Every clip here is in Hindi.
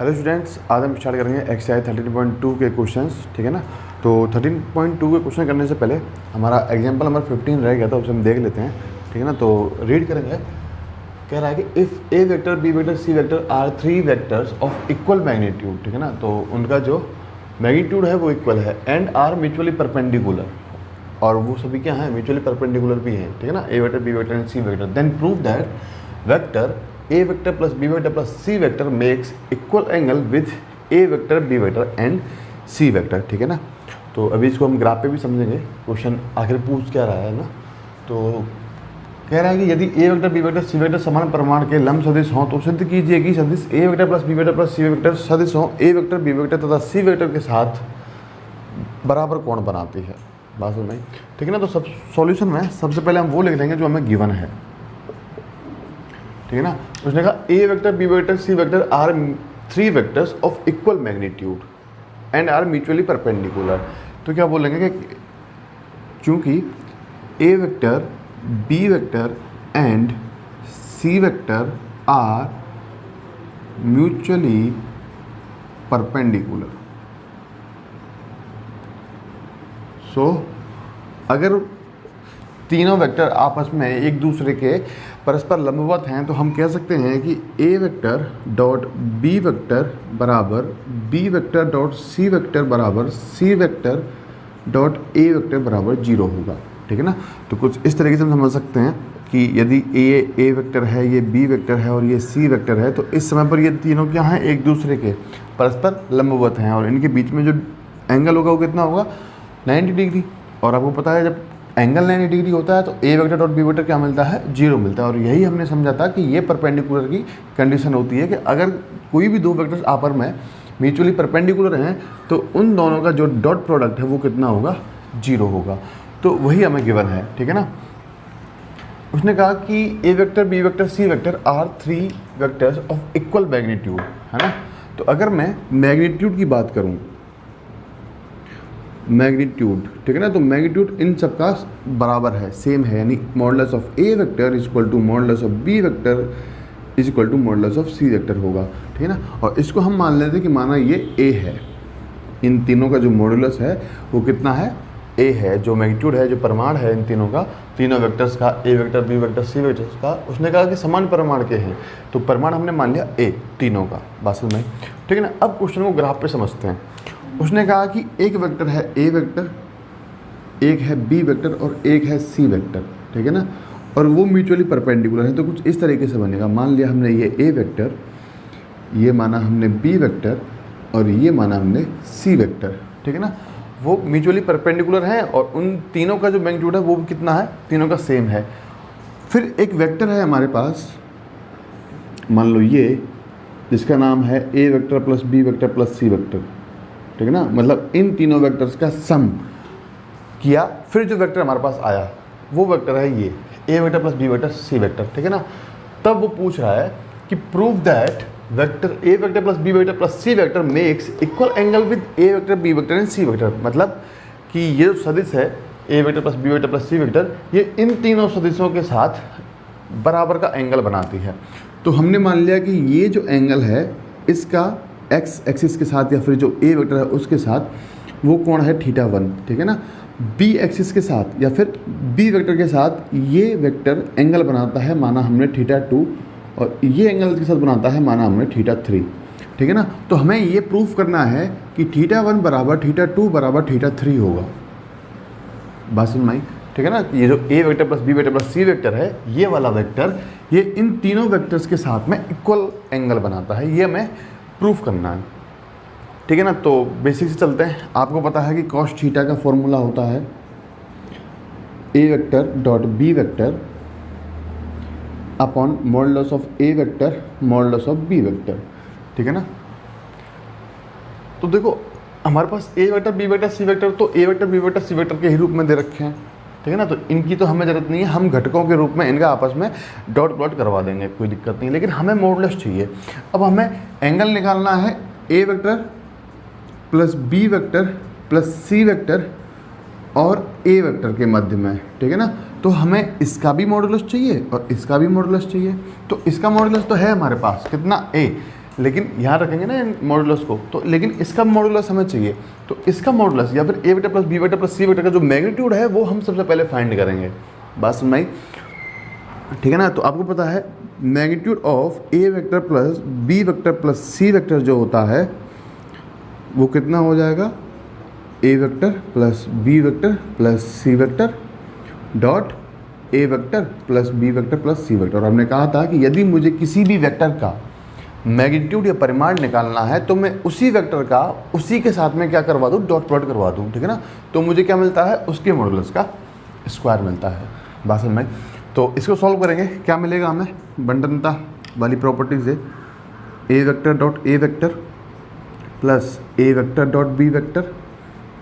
हेलो स्टूडेंट्स, आज हम स्टार्ट करेंगे एक्सरसाइज 13.2 के क्वेश्चंस। ठीक है ना। तो 13.2 के क्वेश्चन करने से पहले हमारा एग्जांपल नंबर 15 रह गया था, उसे हम देख लेते हैं। ठीक है ना। तो रीड करेंगे। कह रहा है कि if A vector, B vector, C vector are three vectors of equal magnitude. ठीक है ना। तो उनका जो मैग्नीट्यूड है वो इक्वल है एंड आर म्यूचुअली परपेंडिकुलर, और वो सभी क्या हैं, म्यूचुअली परपेंडिकुलर भी हैं। ठीक है ना। A vector, B vector and C vector, then prove that vector A vector plus B vector plus C vector makes equal angle with A vector, B vector and C vector. ठीक है ना। तो अभी इसको हम ग्राफ पे भी समझेंगे। क्वेश्चन आखिर पूछ क्या रहा है ना, तो कह रहा है कि यदि ए vector, B vector, C vector समान परिमाण के लंब सदिश हों तो सिद्ध कीजिए कि सदिश A vector plus B vector plus C vector सदिश हों ए वेक्टर, बी वेक्टर तथा सी वेक्टर के साथ बराबर कोण बनाती है। बात समझ में? ठीक है ना। तो सब सॉल्यूशन में सबसे पहले हम वो लिख लेंगे जो हमें गिवन है। ठीक है ना। उसने कहा A vector, B vector, C vector are three vectors of equal magnitude and are mutually perpendicular. तो क्या बोलेंगे कि चूंकि A vector, B vector and C vector are mutually perpendicular, so अगर तीनों वेक्टर आपस में एक दूसरे के परस्पर लंबवत हैं तो हम कह सकते हैं कि A vector dot B vector बराबर B vector dot C vector बराबर C vector dot A vector बराबर 0 होगा। ठीक है ना। तो कुछ इस तरीके से हम समझ सकते हैं कि यदि ए वेक्टर है, ये बी वेक्टर है और ये सी वेक्टर है, तो इस समय पर ये तीनों क्या हैं, एक दूसरे के परस्पर लंबवत हैं और इनके बीच में जो एंगल होगा वो कितना होगा, 90 डिग्री। और आपको पता है जब एंगल 90 डिग्री होता है तो A vector dot B vector क्या मिलता है, 0 मिलता है। और यही हमने समझा था कि ये परपेंडिकुलर की कंडीशन होती है कि अगर कोई भी दो वेक्टर्स आपस में म्यूचुअली परपेंडिकुलर हैं तो उन दोनों का जो डॉट प्रोडक्ट है वो कितना होगा, 0 होगा। तो वही हमें गिवन है। ठीक है ना। उसने कहा कि A vector, B vector, C vector are three vectors of equal magnitude, है ना। तो अगर मैं मैग्नीट्यूड की बात करूं, मैग्नीट्यूड, ठीक है ना, तो मैग्नीट्यूड इन सब का बराबर है, सेम है, यानी modulus of A vector is equal to modulus of B vector is equal to modulus of C vector होगा। ठीक है ना। और इसको हम मान लेते हैं कि माना ये ए है, इन तीनों का जो मॉडुलस है वो कितना है, ए है। जो मैग्नीट्यूड है, जो परिमाण है इन तीनों का, तीनों वेक्टर्स का, ए वेक्टर, बी वेक्टर, सी वेक्टर्स का, उसने कहा कि समान परिमाण के हैं, तो परिमाण हमने मान लिया ए तीनों का। बात समझ में? ठीक है ना। अब क्वेश्चन को ग्राफ पे समझते हैं। उसने कहा कि एक वेक्टर है ए वेक्टर, एक है बी वेक्टर और एक है सी वेक्टर। ठीक है ना। और वो म्यूचुअली परपेंडिकुलर है। तो कुछ इस तरीके से बनेगा। मान लिया हमने ये ए वेक्टर, ये माना हमने बी वेक्टर और ये माना हमने सी वेक्टर। ठीक है ना। वो म्यूचुअली परपेंडिकुलर हैं और उन तीनों का जो मैग्नीट्यूड है वो कितना है, तीनों का सेम है। फिर एक वेक्टर है हमारे पास, मान लो ये, जिसका नाम है A vector plus B vector plus C vector. ठीक है ना। मतलब इन तीनों वेक्टर्स का सम किया, फिर जो वेक्टर हमारे पास आया वो वेक्टर है ये A vector plus B vector C vector. ठीक है ना। तब वो पूछ रहा है कि prove that vector A vector plus B vector plus C vector makes equal angle with A vector, B vector and C vector. मतलब कि ये जो सदिश है A vector plus B vector plus C vector, ये इन तीनों सदिशों के साथ बराबर का एंगल बनाती है। तो हमने मान लिया कि ये जो एंगल है इसका एक्स एक्सिस के साथ या फिर जो ए वेक्टर है उसके साथ वो कोण है θ1। ठीक है ना। बी एक्सिस के साथ या फिर बी वेक्टर के साथ ये वेक्टर एंगल बनाता है, माना हमने θ2, और ये एंगल के साथ बनाता है, माना हमने θ3। ठीक है ना। तो हमें ये प्रूफ करना है कि θ1 बराबर θ2 बराबर θ3 होगा। बात समझ में आई? ठीक है ना। ये जो A vector plus B vector plus C vector है, ये वाला वेक्टर, ये इन तीनों वेक्टर्स के साथ में इक्वल एंगल बनाता है, ये हमें प्रूफ करना है। ठीक है ना। तो बेसिक से चलते हैं। आपको पता है कि कॉस थीटा का फॉर्मूला होता है A vector dot B vector upon modulus of A vector modulus of B vector. ठीक है ना। तो देखो हमारे पास A vector, B vector, C vector, तो A vector, B vector, C vector के ही रूप में दे रखे हैं। ठीक है ना। तो इनकी तो हमें ज़रूरत नहीं है, हम घटकों के रूप में इनका आपस में डॉट प्लॉट करवा देंगे, कोई दिक्कत नहीं। लेकिन हमें मॉडुलस चाहिए। अब हमें एंगल निकालना है A vector plus B vector plus C vector और ए वेक्टर के मध्य में। ठीक है ना। तो हमें इसका भी मॉडुलस चाहिए और इसका भी मॉडुलस चाहिए। तो इसका मॉडुलस तो है हमारे पास, कितना, ए, लेकिन यहाँ रखेंगे ना मॉडुलस को, तो लेकिन इसका मॉडुलस हमें चाहिए, तो इसका मॉडुलस या फिर A vector plus B vector plus C vector का जो मैग्नीट्यूड है वो हम सबसे पहले फाइंड करेंगे। बात समझ में आई? ठीक है ना। तो आपको पता है magnitude of A vector plus B vector plus C vector जो होता है वो कितना हो जाएगा, A vector plus B vector plus C vector dot A vector plus B vector plus C vector. और हमने कहा था कि यदि मुझे किसी भी वेक्टर का मैग्नीट्यूड या परिमाण निकालना है तो मैं उसी वेक्टर का उसी के साथ में क्या करवा दूँ, डॉट प्लॉट करवा दूँ। ठीक है ना। तो मुझे क्या मिलता है, उसके मॉडुलस का स्क्वायर मिलता है। बात समझ में? तो इसको सॉल्व करेंगे, क्या मिलेगा हमें, बंटनता वाली प्रॉपर्टी से A vector dot A vector plus A vector dot B vector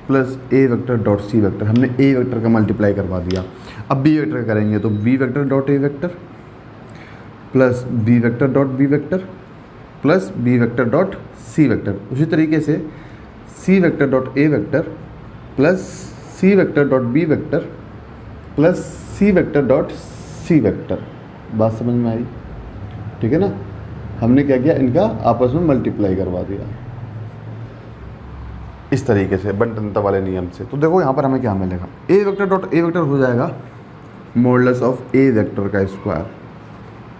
plus A vector dot C vector. हमने ए वेक्टर का मल्टीप्लाई करवा दिया। अब बी वेक्टर का करेंगे तो B vector dot A vector plus B vector dot B vector plus B vector dot C vector. उसी तरीके से C vector dot A vector plus C vector dot B vector plus C vector dot C vector. बात समझ में आई? ठीक है ना। हमने क्या किया, इनका आपस में मल्टीप्लाई करवा दिया इस तरीके से बंटनता वाले नियम से। तो देखो यहाँ पर हमें क्या मिलेगा, A vector dot A vector हो जाएगा मॉडुलस ऑफ ए वेक्टर का स्क्वायर।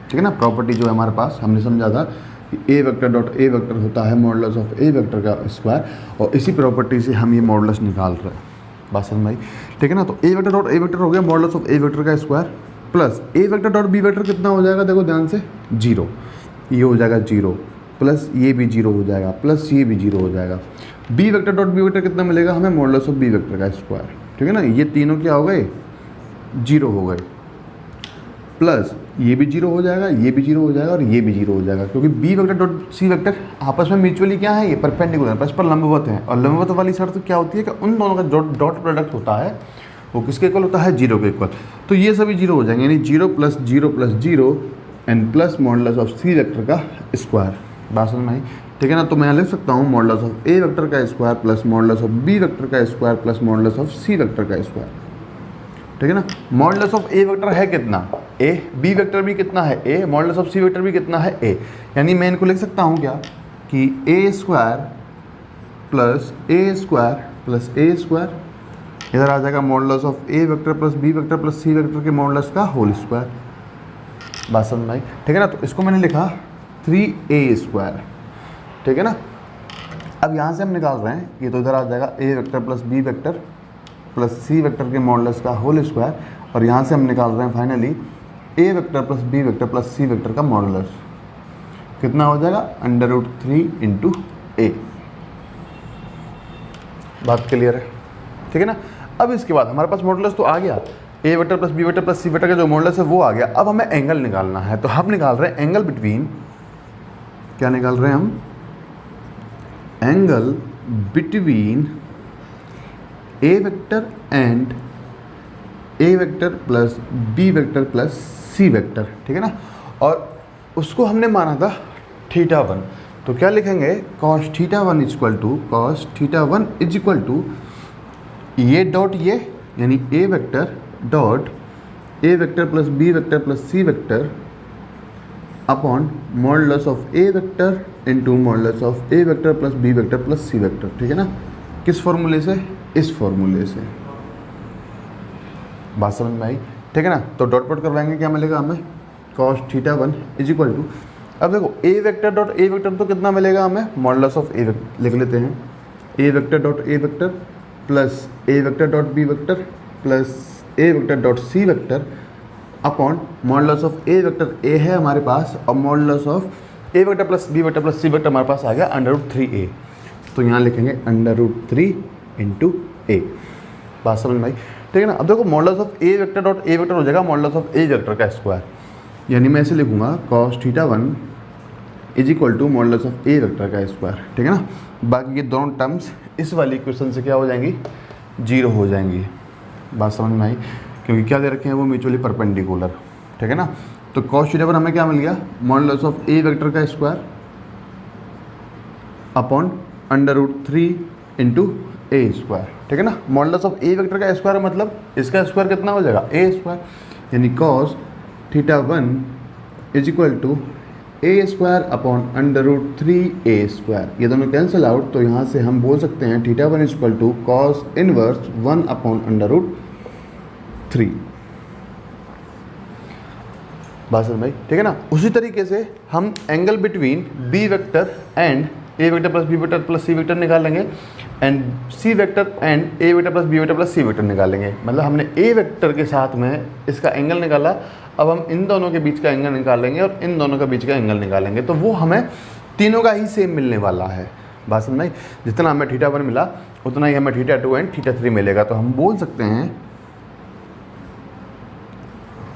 ठीक है ना। प्रॉपर्टी जो है हमारे पास, हमने समझा था कि A vector dot A vector होता है मॉडुलस ऑफ ए वेक्टर का स्क्वायर, और इसी प्रॉपर्टी से हम ये मॉडुलस निकाल रहे हैं। बात समझ में आई? ठीक है ना। तो A vector dot A vector हो गया मॉडुलस ऑफ ए वेक्टर का square plus A vector dot B vector कितना हो जाएगा, देखो ध्यान से, 0, ये हो जाएगा 0 प्लस ये भी 0 हो जाएगा प्लस ये भी 0 हो जाएगा। B vector dot B vector कितना मिलेगा हमें, मॉडुलस ऑफ बी वेक्टर का स्क्वायर। ठीक है ना। ये तीनों क्या हो गए, 0 हो गए, प्लस ये भी 0 हो जाएगा, ये भी 0 हो जाएगा और ये भी 0 हो जाएगा, क्योंकि B vector dot C vector आपस में म्यूचुअली क्या है, ये परपेंडिकुलर परस्पर लंबवत है। और लंबवत वाली शर्त क्या होती है कि उन दोनों का डॉट प्रोडक्ट होता है वो किसके इक्वल होता है, 0 के इक्वल। तो ये सभी 0 हो जाएंगे, यानी 0 plus 0 plus 0 and plus modulus of C vector का स्क्वायर। बात समझ में आई? ठीक है ना। तो मैं लिख सकता हूँ मॉडुलस ऑफ ए वेक्टर का square plus modulus of B vector का square plus modulus of C vector का स्क्वायर। ठीक है ना। मॉडुलस ऑफ ए वेक्टर है कितना, ए, बी वेक्टर भी कितना है, ए, मॉडुलस ऑफ सी वेक्टर भी कितना है, ए। यानी मैं इनको लिख सकता हूँ क्या कि A square plus A square plus A square, इधर आ जाएगा modulus of A vector plus B vector plus C vector के मॉडुलस का होल स्क्वायर। बात समझ में आई? ठीक है ना। तो इसको मैंने लिखा 3a स्क्वायर। ठीक है ना। अब यहाँ से हम निकाल रहे हैं, ये तो इधर आ जाएगा A vector plus B vector plus C vector के मॉडुलस का होल स्क्वायर, और यहाँ से हम निकाल रहे हैं finally A vector plus B vector plus C vector का मॉडुलस कितना हो जाएगा, √3 इंटू ए। बात क्लियर है? ठीक है ना। अब इसके बाद हमारे पास मॉडुलस तो आ गया, A vector plus B vector plus C vector का जो मॉडुलस है वो आ गया। अब हमें एंगल निकालना है, तो हम निकाल रहे हैं एंगल बिटवीन, क्या निकाल रहे हैं हम, angle between A vector and A vector plus B vector plus C vector. ठीक है ना। और उसको हमने माना था θ1, तो क्या लिखेंगे, cos θ1 इज इक्वल टू ये डॉट ये, यानी A vector dot A vector plus B vector plus C vector upon modulus of A vector into modulus of A vector plus B vector plus C vector. ठीक है ना। किस फॉर्मूले से, इस फॉर्मूले से। बात समझ में आई? ठीक है ना। तो डॉट प्लॉट करवाएंगे, क्या मिलेगा हमें, cos θ1 इज इक्वल टू, अब देखो A vector dot A vector तो कितना मिलेगा हमें, मॉडुलस ऑफ ए वेक्टर लिख लेते हैं, A vector dot A vector plus A vector dot B vector plus A vector dot C vector upon modulus of A vector A है हमारे पास, और modulus of A vector plus B vector plus C vector हमारे पास आ गया √3a। तो यहाँ लिखेंगे √3 इंटू ए। बात समझ में आई? ठीक है ना। अब देखो modulus of A vector dot A vector हो जाएगा मॉडुलस ऑफ ए वेक्टर का स्क्वायर, यानी मैं ऐसे लिखूंगा cos θ1 is equal to modulus of A vector का स्क्वायर। ठीक है ना। बाकी ये दोनों टर्म्स इस वाली इक्वेशन से क्या हो जाएंगी, 0 हो जाएंगी। बात समझ में आई? क्योंकि क्या दे रखे हैं वो म्यूचुअली परपेंडिकुलर। ठीक है ना। तो cos θ1 हमें क्या मिल गया, मॉडुलस ऑफ ए वेक्टर का square upon √3 into A square. ठीक है ना। मॉडुलस ऑफ ए वेक्टर का स्क्वायर मतलब इसका स्क्वायर कितना हो जाएगा, ए स्क्वायर, यानी cos θ1 is equal to a² upon √3a², ये दोनों कैंसिल आउट, तो यहाँ से हम बोल सकते हैं θ1 equal to cos inverse 1 upon √3। बात समझ में, ठीक है ना। उसी तरीके से हम angle between B vector and A vector plus B vector plus C vector निकालेंगे and C vector and A vector plus B vector plus C vector निकालेंगे। मतलब हमने ए वेक्टर के साथ में इसका एंगल निकाला, अब हम इन दोनों के बीच का एंगल निकालेंगे और इन दोनों के बीच का एंगल निकालेंगे, तो वो हमें तीनों का ही सेम मिलने वाला है। बात समझ में, जितना हमें θ1 मिला उतना ही हमें θ2 एंड θ3 मिलेगा। तो हम बोल सकते हैं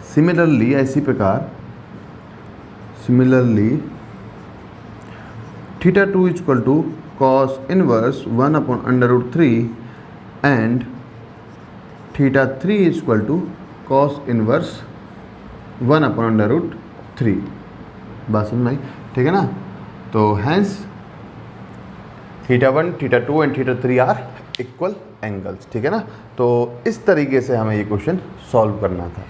सिमिलरली, इसी प्रकार similarly θ2 equal to cos inverse 1 upon √3 and θ3 equal to cos inverse 1 upon √3। बात समझ में आई, ठीक है ना। तो hence θ1, θ2 and θ3 are equal angles, ठीक है ना। तो इस तरीके से हमें ये क्वेश्चन सॉल्व करना था।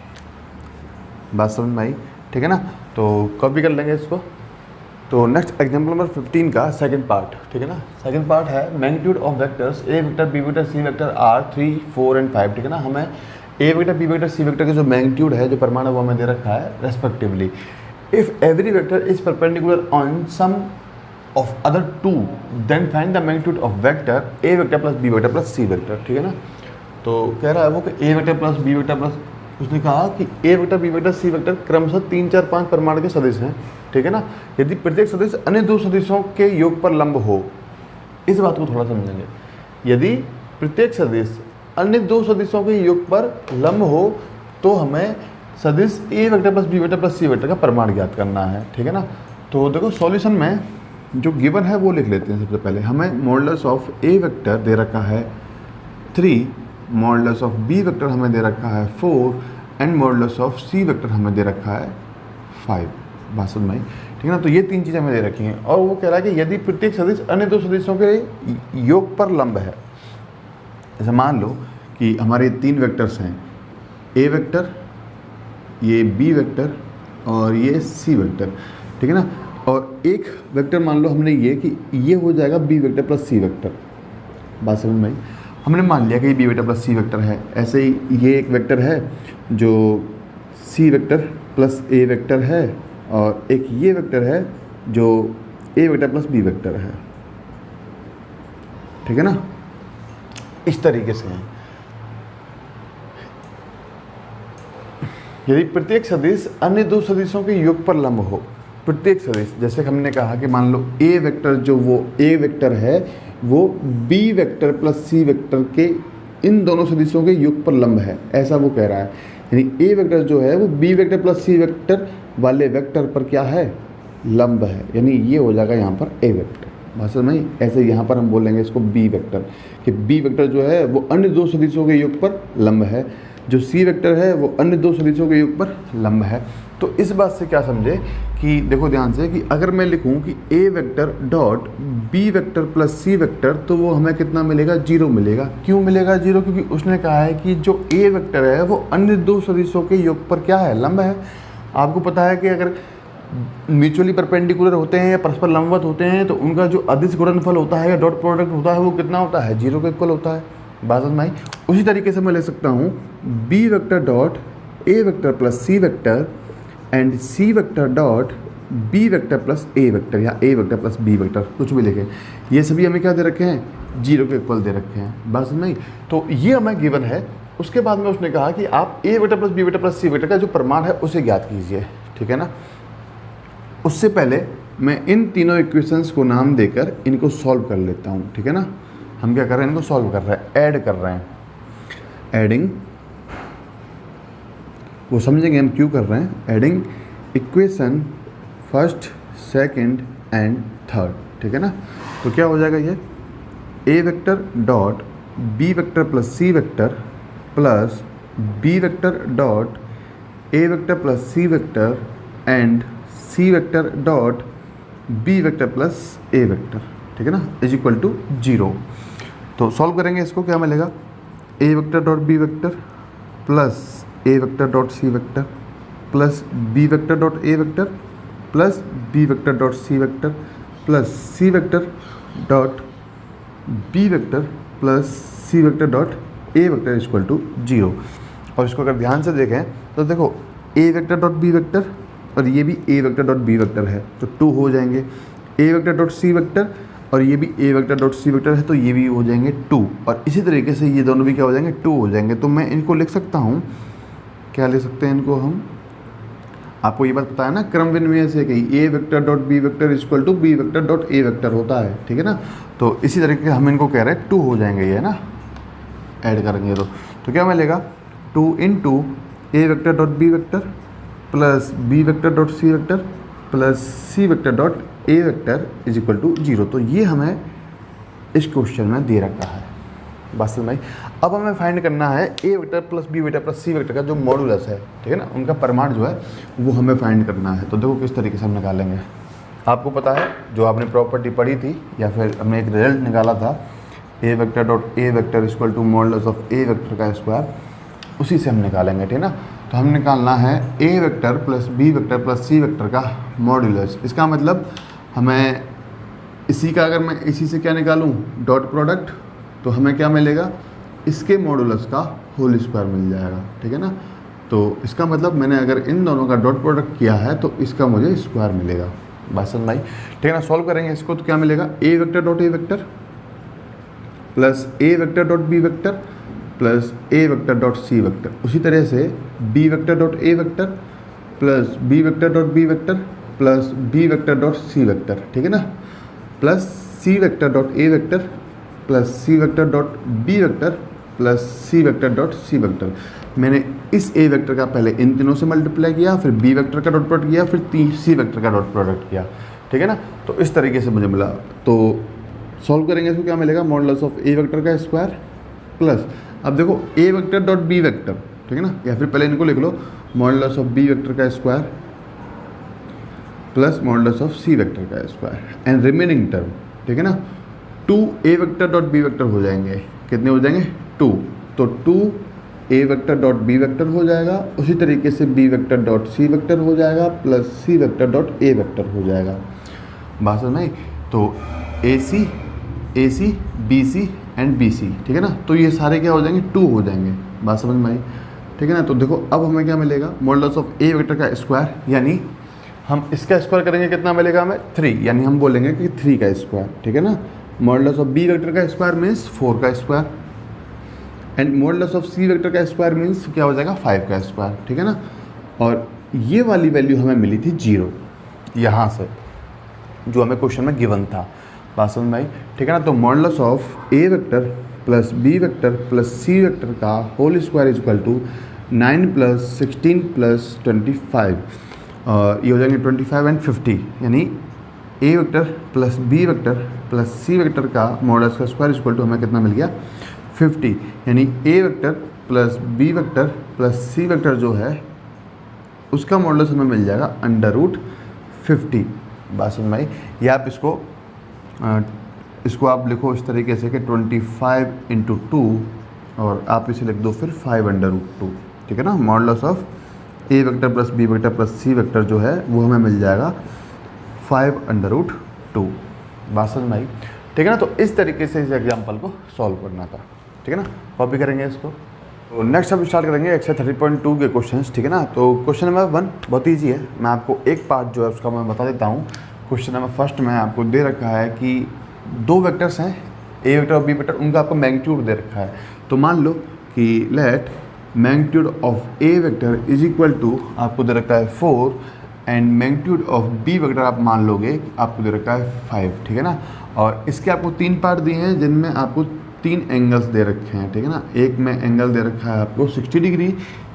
बात समझ में आई, ठीक है ना। तो कॉपी कर लेंगे इसको। तो नेक्स्ट एग्जाम्पल नंबर 15 का सेकंड पार्ट, ठीक है ना। सेकंड पार्ट है magnitude of vectors A vector B vector C vector are 3, 4 and 5, ठीक है ना। हमें A vector B vector C vector के जो मैग्नीट्यूड है, जो परिमाण है, वो हमें दे रखा है respectively. If every vector is perpendicular on sum of other two then find the magnitude of vector A vector plus B vector plus C vector, ठीक है ना। तो कह रहा है वो कि A vector plus B vector plus, उसने कहा कि A vector B vector C vector क्रमशः 3, 4, 5 परिमाण के सदिश हैं, ठीक है ना। यदि प्रत्येक सदिश अन्य दो सदिशों के योग पर लंब हो, इस बात को थोड़ा समझेंगे। यदि प्रत्येक सदिश अन्य दो सदिशों के योग पर लंब हो तो हमें सदिश A vector plus B vector plus C vector का परिमाण ज्ञात करना है, ठीक है ना। तो देखो सॉल्यूशन में जो गिवन है वो लिख लेते हैं। सबसे पहले हमें मॉडुलस ऑफ ए वेक्टर दे रखा है 3, मॉडुलस ऑफ बी वेक्टर हमें दे रखा है 4 and modulus of C vector हमें दे रखा है 5। बात समझ में आई, ठीक है ना। तो ये तीन चीज़ें हमें दे रखी हैं और वो कह रहा है कि यदि प्रत्येक सदिश अन्य दो सदिशों के योग पर लंब है, जैसे मान लो कि हमारे 3 वेक्टर्स हैं, ए वेक्टर, ये बी वेक्टर और ये सी वेक्टर, ठीक है ना। और एक वेक्टर मान लो हमने ये कि ये हो जाएगा B vector plus C vector. बात समझ में आई, हमने मान लिया कि ये B vector plus C vector है। ऐसे ही ये एक वेक्टर है जो सी वेक्टर प्लस ए वेक्टर है और एक ये वेक्टर है जो A vector plus B vector है, ठीक है ना। इस तरीके से है। यदि प्रत्येक सदिश अन्य दो सदिशों के योग पर लंब हो, प्रत्येक सदिश, जैसे हमने कहा कि मान लो ए वेक्टर जो वो ए वेक्टर है वो B vector plus C vector के इन दोनों सदिशों के योग पर लंब है, ऐसा वो कह रहा है। यानी ए वेक्टर जो है वो B vector plus C vector वाले वेक्टर पर क्या है, लंब है। यानी ये हो जाएगा यहाँ पर ए वेक्टर। भाषा में ऐसे यहाँ पर हम बोलेंगे इसको बी वेक्टर, कि बी वेक्टर जो है वो अन्य दो सदिशों के योग पर लंब है, जो सी वेक्टर है वो अन्य दो सदिशों के योग पर लंब है। तो इस बात से क्या समझे कि देखो ध्यान से कि अगर मैं लिखूं कि A vector dot B vector plus C vector, तो वो हमें कितना मिलेगा, 0 मिलेगा। क्यों मिलेगा 0? क्योंकि उसने कहा है कि जो ए वेक्टर है वो अन्य दो सदिशों के योग पर क्या है, लंब है। आपको पता है कि अगर म्यूचुअली परपेंडिकुलर होते हैं या परस्पर लंबवत होते हैं तो उनका जो अदिश गुणनफल होता है या डॉट प्रोडक्ट होता है वो कितना होता है, 0 के इक्वल होता है। बात समझ में आई। उसी तरीके से मैं ले सकता हूँ B vector dot A vector plus C vector and C vector dot B vector plus A vector या A vector plus B vector, कुछ भी लिखें। ये सभी हमें क्या दे रखे हैं, 0 के इक्वल दे रखे हैं। बात समझ में आई। तो ये हमें गिवन है। उसके बाद में उसने कहा कि आप A vector plus B vector plus C vector का जो परिमाण है उसे ज्ञात कीजिए, ठीक है ना। उससे पहले मैं इन तीनों इक्वेशंस को नाम देकर इनको सॉल्व कर लेता हूँ, ठीक है ना। हम क्या कर रहे हैं, इनको सॉल्व कर रहे हैं, ऐड कर रहे हैं। एडिंग, वो समझेंगे हम क्यों कर रहे हैं। Adding equation first, second and third, ठीक है ना। तो क्या हो जाएगा ये, A vector dot B vector plus C vector plus B vector dot A vector plus C vector and C vector dot B vector plus A vector, ठीक है ना, इज इक्वल टू 0। तो सॉल्व करेंगे इसको, क्या मिलेगा, A vector dot B vector plus A vector dot C vector plus B vector dot A vector plus B vector dot C vector plus C vector dot B vector plus C vector dot A vector equal to 0। और इसको अगर ध्यान से देखें तो देखो A vector dot B vector और ये भी A vector dot B vector है तो 2 हो जाएंगे, A vector dot C vector और ये भी A vector dot C vector है तो ये भी हो जाएंगे 2। और इसी तरीके से ये दोनों भी क्या हो जाएंगे 2 हो जाएंगे। तो मैं इनको लिख सकता हूँ, क्या लिख सकते हैं इनको हम, आपको ये बात पता है ना क्रम विनिमय से कि A vector dot B vector equal to B vector dot A vector होता है, ठीक है ना। तो इसी तरीके से हम इनको कह रहे हैं 2 हो जाएंगे ये ना, ऐड करेंगे तो क्या मिलेगा 2 into A vector dot B vector plus B vector dot C vector plus C vector dot A vector is equal to 0। तो ये हमें इस क्वेश्चन में दे रखा है। बस भाई अब हमें फाइंड करना है A vector plus B vector plus C vector का जो मॉडुलस है, ठीक है ना, उनका परिमाण जो है वो हमें फाइंड करना है। तो देखो किस तरीके से हम निकालेंगे। आपको पता है जो आपने प्रॉपर्टी पढ़ी थी या फिर हमने एक रिजल्ट निकाला था A vector dot A vector equal to modulus of A vector का स्क्वायर, उसी से हम निकालेंगे, ठीक है ना। तो हम निकालना है A vector plus B vector plus C vector का मॉडुलस। इसका मतलब हमें इसी का, अगर मैं इसी से क्या निकालूं डॉट प्रोडक्ट, तो हमें क्या मिलेगा इसके मॉडुलस का होल स्क्वायर मिल जाएगा, ठीक है ना। तो इसका मतलब मैंने अगर इन दोनों का डॉट प्रोडक्ट किया है तो इसका मुझे स्क्वायर मिलेगा। बात समझ भाई, ठीक है ना। सॉल्व करेंगे इसको तो क्या मिलेगा A vector dot A vector plus A vector dot B vector plus A vector dot C vector, उसी तरह से B vector dot A vector plus B vector dot B vector plus B vector dot C vector, ठीक है ना, plus C vector dot A vector plus C vector dot B vector plus C vector dot C vector. मैंने इस ए वेक्टर का पहले इन तीनों से मल्टीप्लाई किया, फिर बी वेक्टर का डॉट प्रोडक्ट किया, फिर सी वेक्टर का डॉट प्रोडक्ट किया, ठीक है ना। तो इस तरीके से मुझे मिला। तो सॉल्व करेंगे इसको, क्या मिलेगा मॉडुलस ऑफ ए वेक्टर का स्क्वायर प्लस, अब देखो A vector dot B vector, ठीक है ना, या फिर पहले इनको लिख लो मॉडुलस ऑफ बी वेक्टर का square plus modulus of C vector का स्क्वायर एंड रिमेनिंग टर्म, ठीक है ना, 2 A vector dot B vector हो जाएंगे, कितने हो जाएंगे 2, तो 2 A vector dot B vector हो जाएगा, उसी तरीके से B vector dot C vector हो जाएगा plus C vector dot A vector हो जाएगा। बात समझ में आई। तो A C B C and B C, ठीक है ना, तो ये सारे क्या हो जाएंगे 2 हो जाएंगे। बात समझ में आई, ठीक है ना। तो देखो अब हमें क्या मिलेगा मॉडुलस ऑफ ए वेक्टर का स्क्वायर, यानी हम इसका स्क्वायर करेंगे कितना मिलेगा हमें 3, यानी हम बोलेंगे कि 3 का स्क्वायर, ठीक है ना। मॉडुलस ऑफ बी वेक्टर का स्क्वायर मीन्स 4 का square and modulus of C vector का स्क्वायर मीन्स क्या हो जाएगा 5 का स्क्वायर, ठीक है ना। और ये वाली वैल्यू हमें मिली थी 0 यहाँ से, जो हमें क्वेश्चन में गिवन था। बात समझ में आई, ठीक है ना। तो modulus of A vector plus B vector plus C vector का whole square is equal to 9 plus 16 plus 25, और ये हो जाएंगे 25 एंड 50, यानी A vector plus B vector plus C vector का मॉडुलस का स्क्वायर इक्वल टू हमें कितना मिल गया 50, यानी A vector plus B vector plus C vector जो है उसका मॉडुलस हमें मिल जाएगा √50। बात समझ में आई। या आप इसको आप लिखो इस तरीके से कि 25 × 2 और आप इसे लिख दो फिर 5√2, ठीक है ना। Modulus of A vector plus B vector plus C vector जो है वो हमें मिल जाएगा 5√2। बात समझ में आई, ठीक है ना। तो इस तरीके से इस एग्जाम्पल को सॉल्व करना था, ठीक है ना। कॉपी करेंगे इसको। तो नेक्स्ट हम स्टार्ट करेंगे एक्सरसाइज 30.2 के क्वेश्चंस, ठीक है ना। तो क्वेश्चन नंबर 1 बहुत ईजी है, मैं आपको एक पार्ट जो है उसका मैं बता देता हूँ। क्वेश्चन नंबर फर्स्ट में आपको दे रखा है कि 2 वेक्टर्स हैं ए वेक्टर और बी वेक्टर, उनका आपको मैग्नीट्यूड दे रखा है। तो मान लो कि let magnitude of A vector is equal to आपको दे रखा है 4 and magnitude of B vector आप मान लोगे आपको दे रखा है 5, ठीक है ना। और इसके आपको 3 पार्ट दिए हैं जिनमें आपको 3 एंगल्स दे रखे हैं, ठीक है ना। एक में एंगल दे रखा है आपको 60 डिग्री,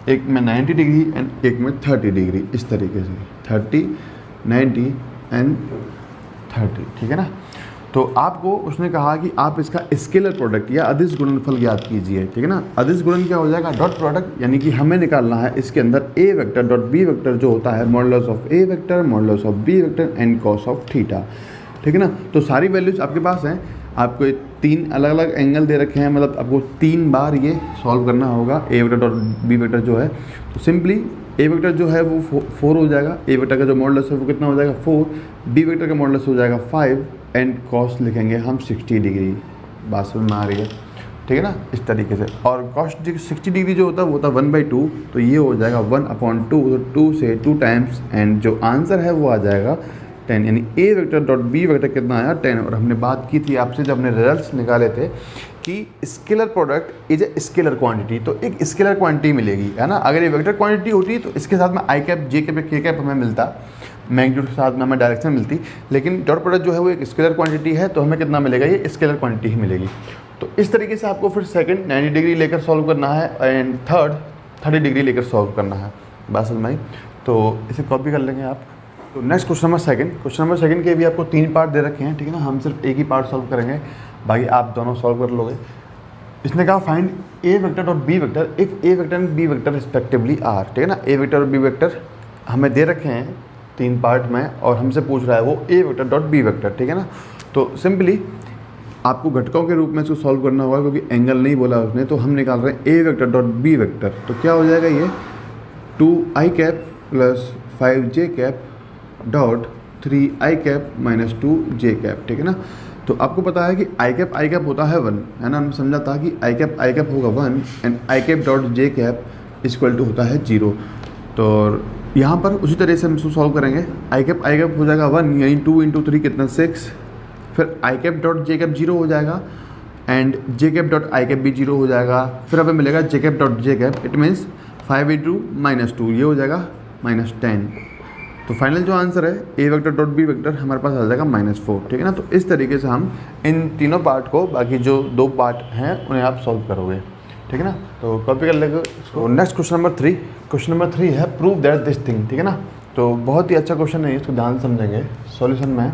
एक में 90 डिग्री एंड एक में 30 डिग्री, इस तरीके से 30, 90 एंड 30, ठीक है ना। तो आपको उसने कहा कि आप इसका स्केलर प्रोडक्ट या अदिश गुणनफल ज्ञात कीजिए, ठीक है ना। अदिश गुणन क्या हो जाएगा डॉट प्रोडक्ट, यानी कि हमें निकालना है इसके अंदर A vector dot B vector जो होता है modulus of A vector modulus of B vector and cos of theta, ठीक है ना। तो सारी वैल्यूज आपके पास हैं, आपको 3 अलग अलग एंगल दे रखे हैं, मतलब आपको 3 बार ये सॉल्व करना होगा ए वेक्टर डॉट बी वेक्टर जो है। तो सिंपली ए वेक्टर जो है वो 4 हो जाएगा, ए वेक्टर का जो मॉडुलस है वो कितना हो जाएगा 4, बी वेक्टर का मॉडुलस हो जाएगा 5 एंड कॉस लिखेंगे हम 60 डिग्री। बात समझ में आ रही है, ठीक है ना, इस तरीके से। और कॉस 60 डिग्री जो होता है वो होता है 1/2, तो ये हो जाएगा 1/2, तो 2 से 2 टाइम्स एंड जो आंसर है वो आ जाएगा 10, यानी A vector dot B vector कितना आया 10। और हमने बात की थी आपसे जब हमने रिजल्ट्स निकाले थे कि scalar product is a scalar quantity, तो एक स्केलर क्वांटिटी मिलेगी, है ना। अगर ये वेक्टर क्वांटिटी होती तो इसके साथ में आई कैप, जे कैप, के कैप हमें मिलता, मैग्नीट्यूड के साथ में हमें डायरेक्शन मिलती, लेकिन डॉट प्रोडक्ट जो है वो एक स्केलर क्वांटिटी है, तो हमें कितना मिलेगा, ये स्केलर क्वांटिटी ही मिलेगी। तो इस तरीके से आपको फिर सेकंड 90 डिग्री लेकर सॉल्व करना है एंड थर्ड 30 डिग्री लेकर सॉल्व करना है। बात समझ में आई, तो इसे कॉपी कर लेंगे आप। तो नेक्स्ट क्वेश्चन नंबर सेकंड के भी आपको 3 पार्ट दे रखे हैं, ठीक है ना। हम सिर्फ एक ही पार्ट सॉल्व करेंगे, बाकी आप दोनों सॉल्व कर लोगे। इसने कहा find A vector dot B vector if A vector and B vector respectively are, ठीक है ना। ए वेक्टर और बी वेक्टर हमें दे रखे हैं 3 पार्ट में और हमसे पूछ रहा है वो ए वेक्टर डॉट बी वेक्टर, ठीक है ना। तो सिंपली आपको घटकों के रूप में इसको सॉल्व करना होगा, क्योंकि एंगल नहीं बोला उसने, तो हम निकाल रहे हैं A vector dot B vector. तो क्या हो जाएगा, ये 2i cap plus 5j cap dot 3i cap minus 2j cap, ठीक है ना। तो आपको पता है कि i कैप होता है 1, है ना। हमने समझा था कि i कैप होगा 1 एंड i कैप डॉट j कैप इक्वल टू होता है 0। तो यहाँ पर उसी तरह से हम इसको सॉल्व करेंगे। i कैप हो जाएगा 1, यानी 2 × 3 कितना 6, फिर i कैप डॉट j कैप 0 हो जाएगा and j cap dot i cap भी 0 हो जाएगा। फिर हमें मिलेगा j कैप डॉट j कैप, इट मीन्स 5 × -2, ये हो जाएगा -10। तो फाइनल जो आंसर है A vector dot B vector हमारे पास आ जाएगा -4, ठीक है ना। तो इस तरीके से हम इन तीनों पार्ट को, बाकी जो 2 पार्ट हैं उन्हें आप सॉल्व करोगे, ठीक है ना। तो कॉपी कर लेंगे इसको। नेक्स्ट क्वेश्चन नंबर 3 है प्रूव दैट दिस थिंग, ठीक है ना। तो बहुत ही अच्छा क्वेश्चन है, इसको ध्यान समझेंगे। सॉल्यूशन में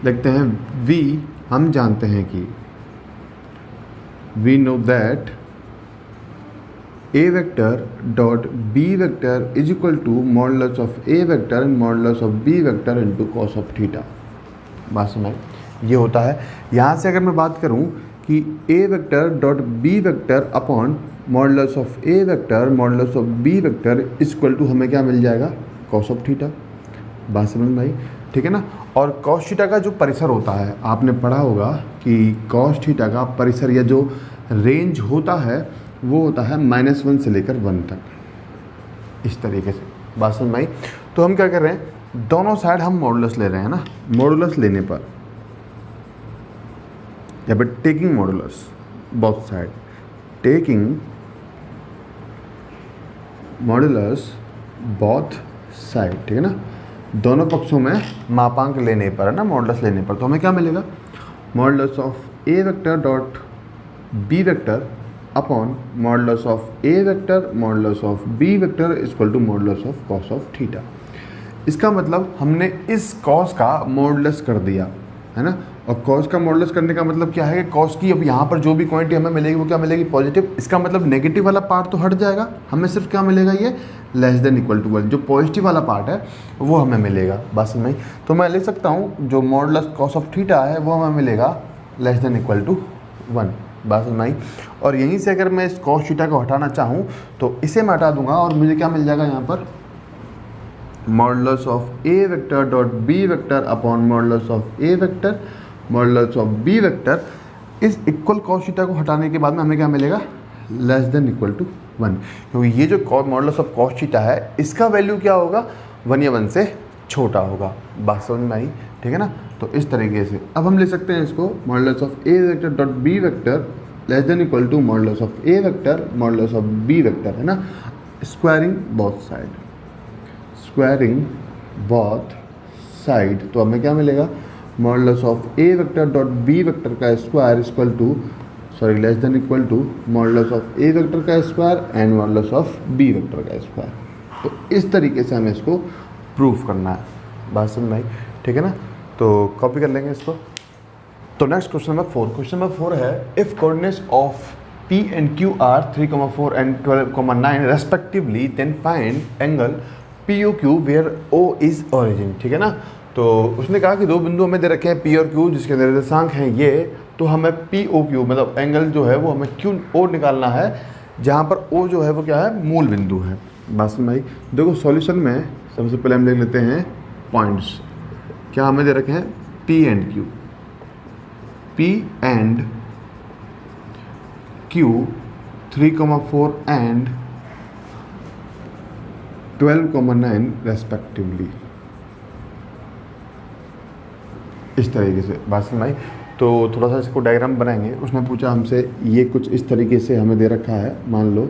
देखते हैं, वी हम जानते हैं कि we know that A vector dot B vector is equal to modulus of A vector and modulus of B vector into cos of theta. बात समझ, ये होता है। यहाँ से अगर मैं बात करूँ कि A vector dot B vector upon modulus of A vector modulus of B vector equal to हमें क्या मिल जाएगा, कॉस ऑफ थीटा। बात समझ में आई, ठीक है ना। और कॉस थीटा का जो परिसर होता है, आपने पढ़ा होगा कि कॉस थीटा का परिसर या जो रेंज होता है वो होता है -1 से लेकर 1 तक, इस तरीके से। बात समझ में आई। तो हम क्या कर रहे हैं, दोनों साइड हम मॉडुलस ले रहे हैं ना। मॉडुलस लेने पर या फिर taking modulus both side, taking modulus both side, ठीक है ना। दोनों पक्षों में मापांक लेने पर, है ना, मॉडुलस लेने पर, तो हमें क्या मिलेगा, modulus of A vector dot B vector upon modulus of A vector modulus of B vector equal to modulus of cos of theta. इसका मतलब हमने इस कॉस का मॉडुलस कर दिया, है ना। और कॉस का मॉडुलस करने का मतलब क्या है कि कॉस की अब यहाँ पर जो भी क्वांटिटी हमें मिलेगी वो क्या मिलेगी, पॉजिटिव। इसका मतलब नेगेटिव वाला पार्ट तो हट जाएगा, हमें सिर्फ क्या मिलेगा, ये लेस देन इक्वल टू 1। जो पॉजिटिव वाला पार्ट है वो हमें मिलेगा। बस नहीं, तो मैं लिख सकता हूँ जो मॉडुलस कॉस ऑफ थीटा है वो हमें मिलेगा लेस देन इक्वल टू 1। बात नहीं। और यहीं से अगर मैं इस कॉस थीटा को हटाना चाहूँ तो इसे मैं हटा दूंगा और मुझे क्या मिल जाएगा यहाँ पर, modulus of A vector dot B vector upon modulus of A vector modulus of B vector. इस इक्वल कॉस थीटा को हटाने के बाद में हमें क्या मिलेगा, लेस देन इक्वल टू 1, क्योंकि ये जो मॉडुलस ऑफ कॉस थीटा है इसका वैल्यू क्या होगा, 1 या 1 से छोटा होगा। बात समझ में आई, ठीक है ना। तो इस तरीके से अब हम ले सकते हैं इसको, modulus of A vector dot B vector less than equal to modulus of A vector modulus of B vector, है ना। Squaring both side, squaring both side, तो हमें क्या मिलेगा, modulus of A vector dot B vector का square equal to less than equal to modulus of A vector का square and modulus of B vector का स्क्वायर। तो इस तरीके से हमें इसको प्रूफ करना है। बात समझ में आई, ठीक है ना। तो कॉपी कर लेंगे इसको। तो नेक्स्ट क्वेश्चन नंबर 4 है, if coordinates of P and Q are 3,4 and 12,9 respectively, then find angle POQ where O is origin, ठीक है ना। तो उसने कहा कि 2 बिंदु हमें दे रखे हैं P और Q जिसके निर्देशांक हैं ये, तो हमें POQ मतलब एंगल जो है वो हमें QO निकालना है जहाँ पर ओ जो है वो क्या है, मूल बिंदु है। बात समझ आई। देखो सॉल्यूशन में सबसे पहले हम देख लेते हैं पॉइंट्स। क्या हमें दे रखे हैं, P and Q, P and Q 3,4 and 12,9 respectively. इस तरीके से बात समझ आई। तो थोड़ा सा इसको डायग्राम बनाएंगे। उसने पूछा हमसे, ये कुछ इस तरीके से हमें दे रखा है, मान लो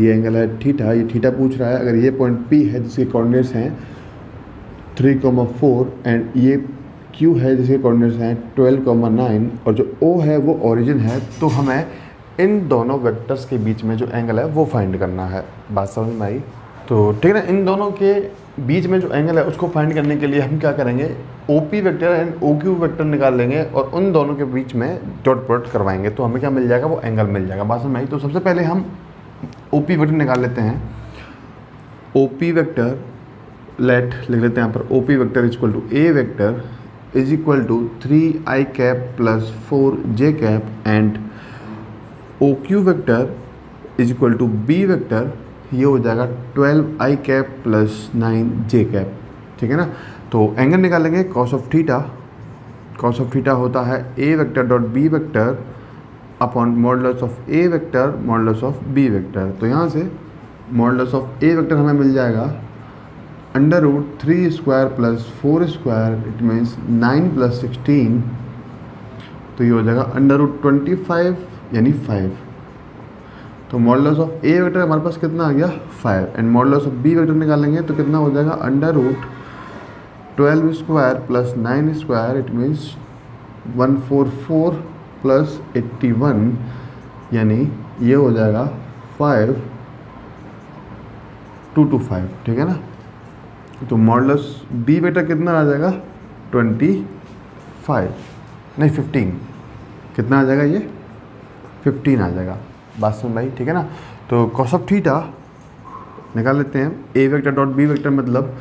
ये एंगल है थीटा, ये थीटा पूछ रहा है। अगर ये पॉइंट P है जिसके कोऑर्डिनेट्स हैं 3,4 एंड ये Q है जिसके कोऑर्डिनेट्स हैं 12,9 और जो O है वो ओरिजिन है, तो हमें इन दोनों वेक्टर्स के बीच में जो एंगल है वो फाइंड करना है। बात समझ में आई। तो ठीक है ना, इन दोनों के बीच में जो एंगल है उसको फाइंड करने के लिए हम क्या करेंगे, OP vector and OQ vector निकाल लेंगे और उन दोनों के बीच में डॉट प्रोडक्ट करवाएंगे, तो हमें क्या मिल जाएगा, वो एंगल मिल जाएगा। बात समझ में आई। तो सबसे पहले हम OP वेक्टर निकाल लेते हैं। OP वेक्टर लेट लिख लेते हैं यहाँ पर, OP vector is equal to A vector is equal to 3i cap plus 4j cap and OQ vector is equal to B vector, ये हो जाएगा 12i cap plus 9j cap. ठीक है ना। तो एंगल निकालेंगे cos of theta. Cos of theta होता है A vector dot B vector upon modulus of A vector modulus of B vector. तो यहाँ से मॉडुलस ऑफ A वेक्टर हमें मिल जाएगा under root 3 square plus 4 square, it means 9 plus 16, तो ये हो जाएगा अंडर रूट 25 यानी 5। तो मॉडुलस ऑफ A वेक्टर हमारे पास कितना आ गया, 5 and modulus of B vector निकालेंगे तो कितना हो जाएगा under root 12 square plus 9 square, it means 144 plus 81, यानी ये हो जाएगा 5 225। ठीक है ना। तो मॉडुलस B वेक्टर कितना आ जाएगा 25 नहीं 15, कितना आ जाएगा ये 15 आ जाएगा। बात समझ भाई। ठीक है ना। तो कॉस ऑफ थीटा निकाल लेते हैं। A vector dot B vector मतलब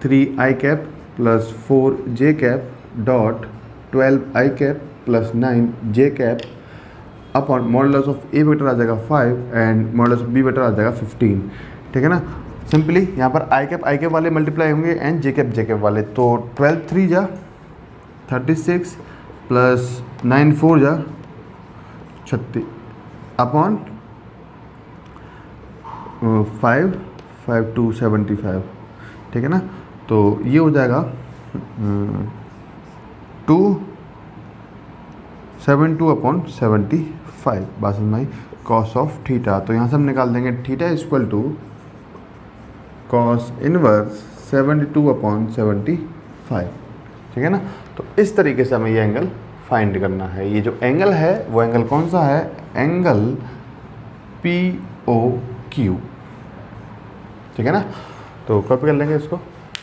3i cap plus 4j cap dot 12i cap plus 9j cap upon modulus of A vector आ जाएगा 5 and modulus of B vector आ जाएगा 15। ठीक है ना। सिंपली यहाँ पर i कैप वाले मल्टीप्लाई होंगे एंड j कैप वाले, तो 12 3 जा 36 प्लस 9 4 जा 36 अपॉन 5 2 75। ठीक है ना। तो ये हो जाएगा 272 अपॉन 75। बात समझ में आई। कॉस ऑफ थीटा, तो यहाँ से हम निकाल देंगे theta is equal to cos inverse 72 upon 75। ठीक है ना। तो इस तरीके से हमें ये एंगल फाइंड करना है। ये जो एंगल है वो एंगल कौन सा है, एंगल POQ। ठीक है ना। तो कॉपी कर लेंगे इसको।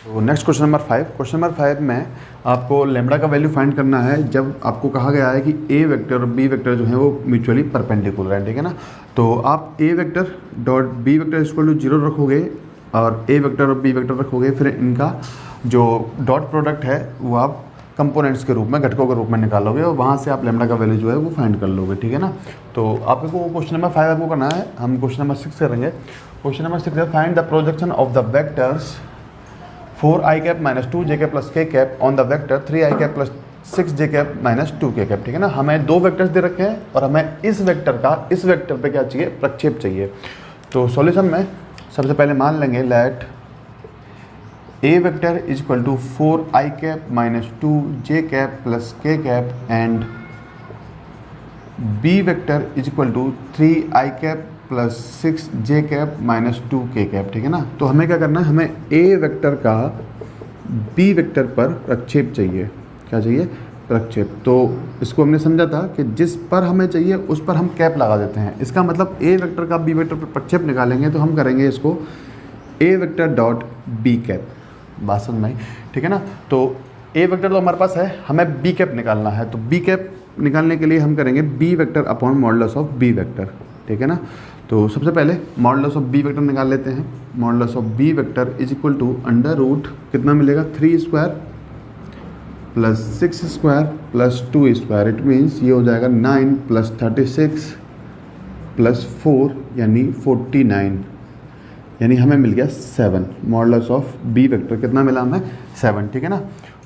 तो next question number 5। Question number 5 में आपको लैम्बडा का वैल्यू फाइंड करना है जब आपको कहा गया है कि A वेक्टर और B वेक्टर जो है वो म्यूचुअली परपेंडिकुलर है। ठीक है ना। तो आप A vector dot B vector equal to 0 रखोगे और A वेक्टर और B वेक्टर रखोगे, फिर इनका जो डॉट प्रोडक्ट है वो आप कंपोनेंट्स के रूप में, घटकों के रूप में निकालोगे और वहाँ से आप लैम्बडा का वैल्यू जो है वो फाइंड कर लोगे। ठीक है ना। तो आपको क्वेश्चन नंबर 5 आपको करना है, हम क्वेश्चन नंबर 6 करेंगे। क्वेश्चन नंबर 6 है find the projection of the vectors 4i cap minus 2j cap plus k cap on the vector 3i cap plus 6j cap minus 2k cap. ठीक है ना। हमें दो वेक्टर्स दे रखे हैं और हमें इस वेक्टर का इस वेक्टर पे क्या चाहिए, प्रक्षेप चाहिए। तो सॉल्यूशन में सबसे पहले मान लेंगे let A vector is equal to 4i cap minus 2j cap plus k cap and B vector is equal to 3i cap plus 6j cap minus 2k cap. ठीक है ना। तो हमें क्या करना है, हमें A वेक्टर का B वेक्टर पर प्रक्षेप चाहिए। क्या चाहिए, प्रक्षेप। तो इसको हमने समझा था कि जिस पर हमें चाहिए उस पर हम कैप लगा देते हैं। इसका मतलब A वेक्टर का B वेक्टर पर प्रक्षेप निकालेंगे तो हम करेंगे इसको A vector dot B cap. बात समझ में आई। ठीक है ना। तो A वेक्टर तो हमारे पास है, हमें B कैप निकालना है। तो B कैप निकालने के लिए हम करेंगे B vector upon modulus of B vector. ठीक है ना। तो सबसे पहले मॉडुलस ऑफ B वेक्टर निकाल लेते हैं। Modulus of B vector is equal to under root कितना मिलेगा 3 square plus 6 square plus 2 square, it means ये हो जाएगा 9 प्लस 36 प्लस 4 यानी 49, यानी हमें मिल गया 7। मॉडुलस ऑफ बी वेक्टर कितना मिला हमें? 7, ठीक है ना।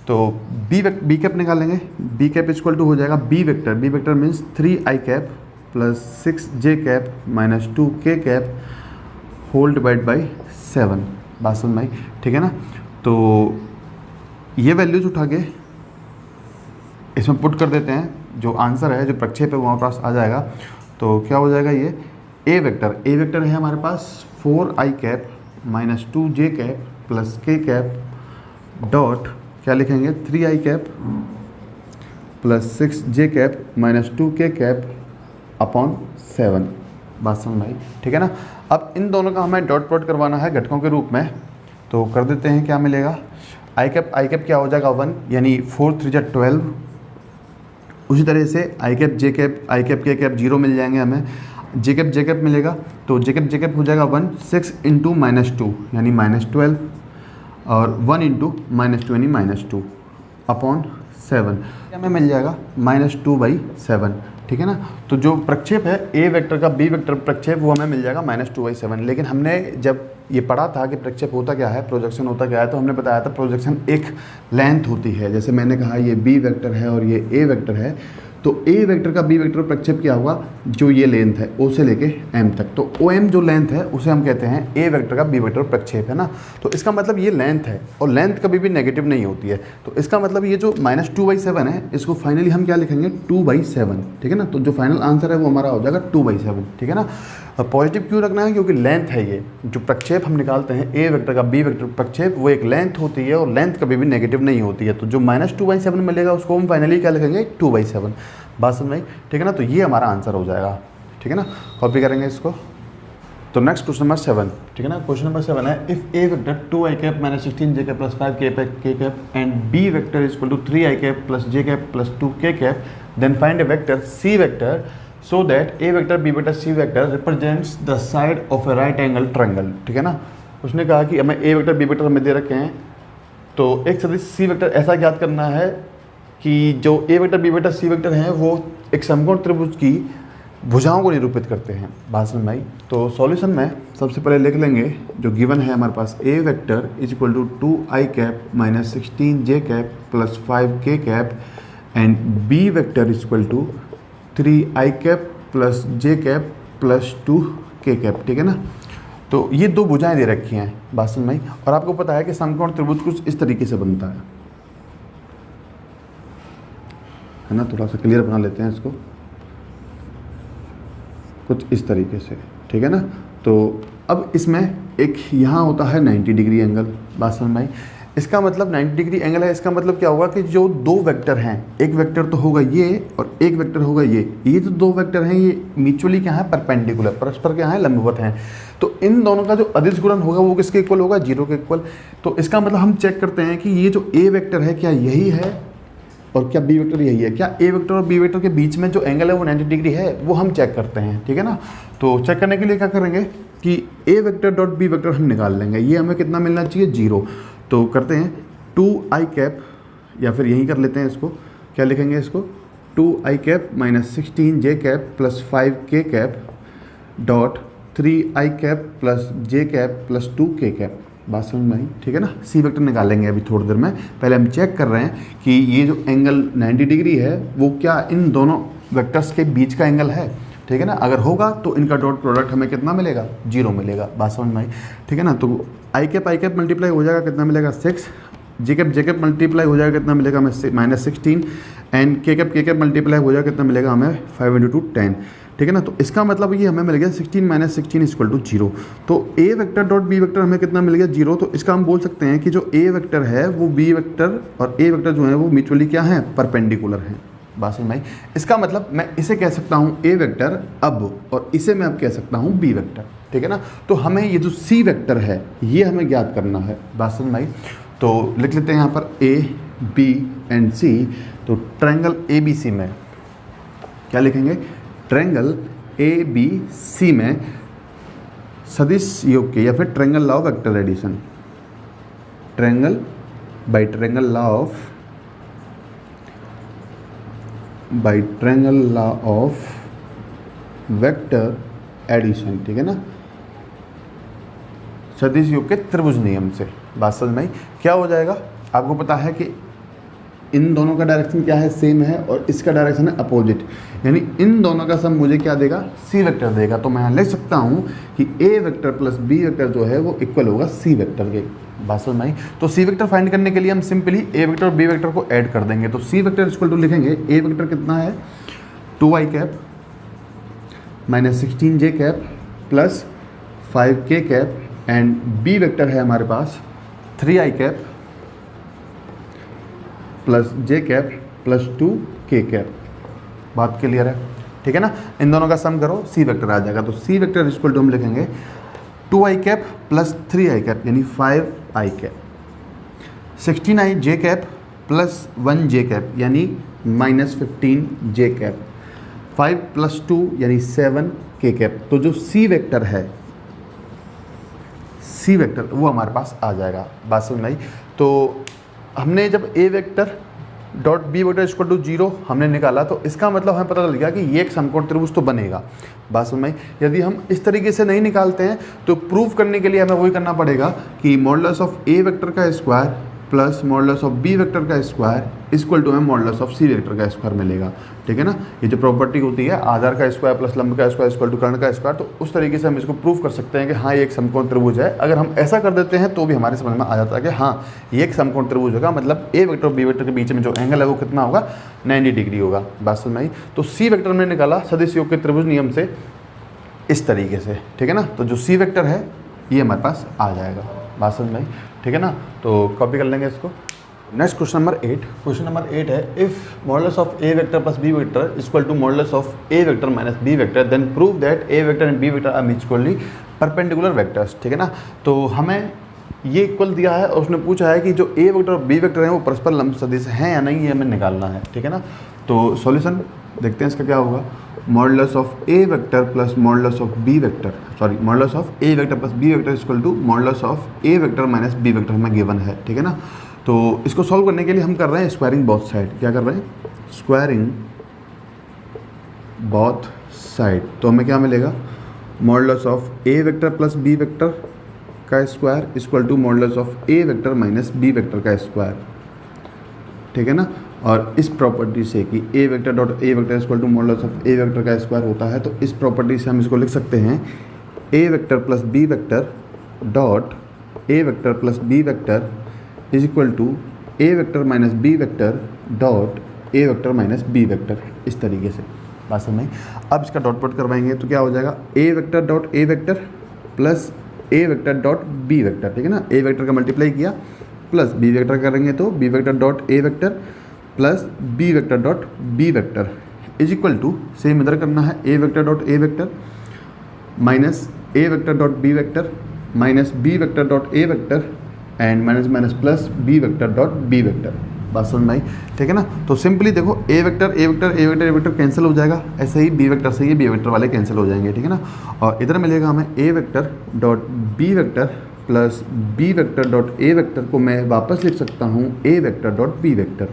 तो बी कैप निकालेंगे। बी कैप इक्वल टू हो जाएगा B vector means 3i cap plus 6j cap minus 2k cap whole divide by 7। बात समझ में आई, ठीक है ना। तो ये वैल्यूज उठा के इसमें पुट कर देते हैं, जो आंसर है, जो प्रक्षेप है वो हमारे पास आ जाएगा। तो क्या हो जाएगा, ये ए वेक्टर है हमारे पास 4i cap minus 2j cap plus k cap dot क्या लिखेंगे 3i cap plus 6j cap minus 2k cap upon 7। बात समझ में आई, ठीक है ना। अब इन दोनों का हमें डॉट प्लॉट करवाना है घटकों के रूप में, तो कर देते हैं। क्या मिलेगा, आई कैप क्या हो जाएगा 1, यानी 4 3 जा 12। उसी तरह से आई कैप के कैप 0 मिल जाएंगे हमें। जे कैप मिलेगा, तो जे कैप हो जाएगा 1, 6 इंटू -2 यानी -12 और 1 इंटू -2 यानी -2 अपॉन 7 हमें मिल जाएगा -2/7, ठीक है ना। तो जो प्रक्षेप है ए वेक्टर का बी वेक्टर प्रक्षेप वो हमें मिल जाएगा -2/7। लेकिन हमने जब ये पढ़ा था कि प्रक्षेप होता क्या है, प्रोजेक्शन होता क्या है, तो हमने बताया था प्रोजेक्शन एक लेंथ होती है। जैसे मैंने कहा ये बी वेक्टर है और ये ए वेक्टर है, तो ए वेक्टर का बी वेक्टर प्रक्षेप क्या होगा, जो ये लेंथ है ओ से लेके एम तक, तो ओ एम जो लेंथ है उसे हम कहते हैं ए वेक्टर का बी वेक्टर प्रक्षेप, है ना। तो इसका मतलब ये लेंथ है और लेंथ कभी भी नेगेटिव नहीं होती है। तो इसका मतलब ये जो -2/7 है इसको फाइनली हम क्या लिखेंगे 2/7, ठीक है ना। तो जो फाइनल आंसर है वो हमारा हो जाएगा 2/7, ठीक है ना। पॉजिटिव क्यों रखना है, क्योंकि लेंथ है ये जो प्रक्षेप हम निकालते हैं ए वेक्टर का बी वेक्टर प्रक्षेप, वो एक लेंथ होती है और लेंथ कभी भी नेगेटिव नहीं होती है। तो जो -2/7 मिलेगा उसको हम फाइनली क्या लिखेंगे 2/7। बात समझ में, ठीक है ना। तो ये हमारा आंसर हो जाएगा, ठीक है ना। कॉपी करेंगे इसको। तो नेक्स्ट क्वेश्चन नंबर 7, ठीक है ना। क्वेश्चन नंबर 7 है if A vector 2i cap minus 16j cap plus 5k cap and B vector is equal to 3i cap plus j cap plus 2k cap, then find A vector c vector so that A vector B vector c vector represents the side of a right angle triangle, ठीक है ना। उसने कहा कि हमें ए वेक्टर बी वेक्टर हमें दे रखे हैं, तो एक सदिश c वेक्टर ऐसा ज्ञात करना है कि जो A vector B vector C vector हैं वो एक समकोण त्रिभुज की भुजाओं को निरूपित करते हैं। बात समझ में आई। तो सॉल्यूशन में सबसे पहले लिख लेंगे जो गिवन है हमारे पास, A vector is equal to 2i cap minus 16j cap plus 5k cap and B vector is equal to 3i cap plus j cap plus 2k cap, ठीक है ना। तो ये दो भुजाएं दे रखी हैं, बात समझ में आई। और आपको पता है कि समकोण त्रिभुज कुछ इस तरीके से बनता है ना। थोड़ा सा क्लियर बना लेते हैं इसको, कुछ इस तरीके से, ठीक है ना। तो अब इसमें एक यहाँ होता है 90 डिग्री एंगल, बात समझ में आई। इसका मतलब 90 डिग्री एंगल है, इसका मतलब क्या होगा कि जो दो वेक्टर हैं, एक वेक्टर तो होगा ये और एक वेक्टर होगा ये जो दो वेक्टर हैं ये म्यूचुअली क्या है, परपेंडिकुलर, परस्पर क्या है, लंबवत हैं। तो इन दोनों का जो अदिश गुणन होगा वो किसके इक्वल होगा, 0 के इक्वल। तो इसका मतलब हम चेक करते हैं कि ये जो ए वेक्टर है क्या यही है और क्या बी वेक्टर यही है, क्या ए वेक्टर और बी वेक्टर के बीच में जो एंगल है वो 90 डिग्री है, वो हम चेक करते हैं, ठीक है ना। तो चेक करने के लिए क्या करेंगे कि A vector dot B vector हम निकाल लेंगे। ये हमें कितना मिलना चाहिए, 0। तो करते हैं 2i कैप, या फिर यहीं कर लेते हैं इसको, क्या लिखेंगे इसको 2i cap minus 16j cap plus 5k cap dot 3i cap plus j cap plus 2k cap. बात समझ में आई, ठीक है ना। सी वेक्टर निकालेंगे अभी थोड़ी देर में। पहले हम चेक कर रहे हैं कि ये जो एंगल 90 डिग्री है वो क्या इन दोनों वेक्टर्स के बीच का एंगल है, ठीक है ना। अगर होगा तो इनका डॉट प्रोडक्ट हमें कितना मिलेगा, 0 मिलेगा। बात समझ में आई, ठीक है ना। तो आई कैप मल्टीप्लाई हो जाएगा, कितना मिलेगा 6, जे कैप मल्टीप्लाई हो जाएगा, कितना मिलेगा हमें -16 एंड के कैप मल्टीप्लाई हो जाएगा, कितना मिलेगा हमें 5 × 2 10, ठीक है ना। तो इसका मतलब ये हमें मिल गया 16 - 16 = 0। तो A vector dot B vector हमें कितना मिल गया, 0। तो इसका हम बोल सकते हैं कि जो ए वेक्टर है वो बी वेक्टर और ए वेक्टर जो है वो म्यूचुअली क्या है, परपेंडिकुलर हैं। बात समझ में आई। इसका मतलब मैं इसे कह सकता हूँ ए वेक्टर अब, और इसे मैं अब कह सकता हूँ बी वेक्टर, ठीक है ना। तो हमें ये जो सी वेक्टर है ये हमें ज्ञात करना है। बात समझ में आई। तो लिख लेते हैं यहाँ पर ए बी एंड सी। तो ट्रायंगल ए बी सी में क्या लिखेंगे, ट्रायंगल ए बी सी में सदिश योग के, या फिर triangle law of vector addition, triangle by triangle law of vector addition, ठीक है ना, सदिश योग के त्रिभुज नियम से। बात समझ में आई? क्या हो जाएगा, आपको पता है कि इन दोनों का डायरेक्शन क्या है, सेम है, और इसका डायरेक्शन है अपोजिट, यानी इन दोनों का सम मुझे क्या देगा, सी वेक्टर देगा। तो मैं यहाँ लिख सकता हूँ कि A vector plus B vector जो है वो इक्वल होगा सी वेक्टर के। बात समझ में आई? तो सी वेक्टर फाइंड करने के लिए हम सिंपली ए वेक्टर और बी वेक्टर को ऐड कर देंगे। तो सी वेक्टर इक्वल टू लिखेंगे, ए वेक्टर कितना है 2i cap minus 16j cap plus 5k cap, and B vector है हमारे पास 3i cap plus j cap plus 2k cap. बात क्लियर है? ठीक है ना, इन दोनों का सम करो, सी वेक्टर आ जाएगा। तो सी वेक्टर इक्वल टू हम लिखेंगे 2i cap plus 3i cap यानी 5i cap, 16i j cap plus 1j cap यानी माइनस 15j कैप, 5 प्लस 2 यानी 7k कैप। तो जो सी वेक्टर है, सी वेक्टर वो हमारे पास आ जाएगा। बात समझ में आई? तो हमने जब A vector dot B vector equal to 0 हमने निकाला, तो इसका मतलब हमें पता चल गया कि ये एक समकोण त्रिभुज तो बनेगा। बात समझ में आई? यदि हम इस तरीके से नहीं निकालते हैं तो प्रूव करने के लिए हमें वही करना पड़ेगा कि मॉडुलस ऑफ ए वेक्टर का square plus modulus of B vector का स्क्वायर इक्वल टू हमें मॉडुलस ऑफ सी वेक्टर का स्क्वायर मिलेगा। ठीक है ना, ये जो प्रॉपर्टी होती है आधार का स्क्वायर प्लस लंब का स्क्वायर इक्वल टू कर्ण का स्क्वायर, तो उस तरीके से हम इसको प्रूव कर सकते हैं कि हाँ ये एक समकोण त्रिभुज है। अगर हम ऐसा कर देते हैं तो भी हमारे समझ में आ जाता है कि हाँ ये एक समकोण त्रिभुज होगा, मतलब ए वेक्टर और बी वेक्टर के बीच में जो एंगल है वो कितना होगा, 90 डिग्री होगा। बात समझ में आई? तो सी वेक्टर में निकाला सदिश योग के त्रिभुज नियम से इस तरीके से। ठीक है ना, तो जो सी वेक्टर है ये हमारे पास आ जाएगा। बात समझ में आई? ठीक है ना, तो कॉपी कर लेंगे इसको। Next question number 8। Question number 8 है, if modulus of A vector plus B vector equal to modulus of A vector minus B vector then prove that A vector and B vector are mutually perpendicular vectors. ठीक है ना, तो हमें ये इक्वल दिया है और उसने पूछा है कि जो ए वेक्टर और बी वेक्टर हैं वो परस्पर लंब सदिश हैं या नहीं, ये हमें निकालना है। ठीक है ना, तो सॉल्यूशन देखते हैं इसका क्या होगा। Modulus of A vector plus modulus of B vector, sorry modulus of A vector plus B vector equal to modulus of A vector minus B vector हमें गिवन है। ठीक है ना, तो इसको सॉल्व करने के लिए हम कर रहे हैं स्क्वायरिंग बोथ साइड। क्या कर रहे हैं? Squaring both side. तो हमें क्या मिलेगा, modulus of A vector plus B vector का square equal to modulus of A vector minus B vector का स्क्वायर। ठीक है ना, और इस प्रॉपर्टी से कि A vector dot A vector equal to modulus of A vector का स्क्वायर होता है, तो इस प्रॉपर्टी से हम इसको लिख सकते हैं A vector plus B vector dot A vector plus B vector is equal to A vector minus B vector dot A vector minus B vector, इस तरीके से। बात समझ में? अब इसका डॉट प्रोडक्ट करवाएंगे तो क्या हो जाएगा, A vector dot A vector plus A vector dot B vector. ठीक है ना, ए वेक्टर का मल्टीप्लाई किया प्लस बी वेक्टर करेंगे तो B vector dot A vector plus B vector dot B vector is equal to, same इधर करना है, A vector dot A vector minus A vector dot B vector minus B vector dot A vector and minus minus plus B vector dot B vector. बात समझ में आई? ठीक है ना, तो सिंपली देखो A vector A vector A vector A vector cancel हो जाएगा, ऐसे ही बी वेक्टर से ये बी वेक्टर वाले कैंसिल हो जाएंगे। ठीक है ना, और इधर मिलेगा हमें A vector dot B vector plus B vector dot A vector को मैं वापस लिख सकता हूँ A vector dot B vector.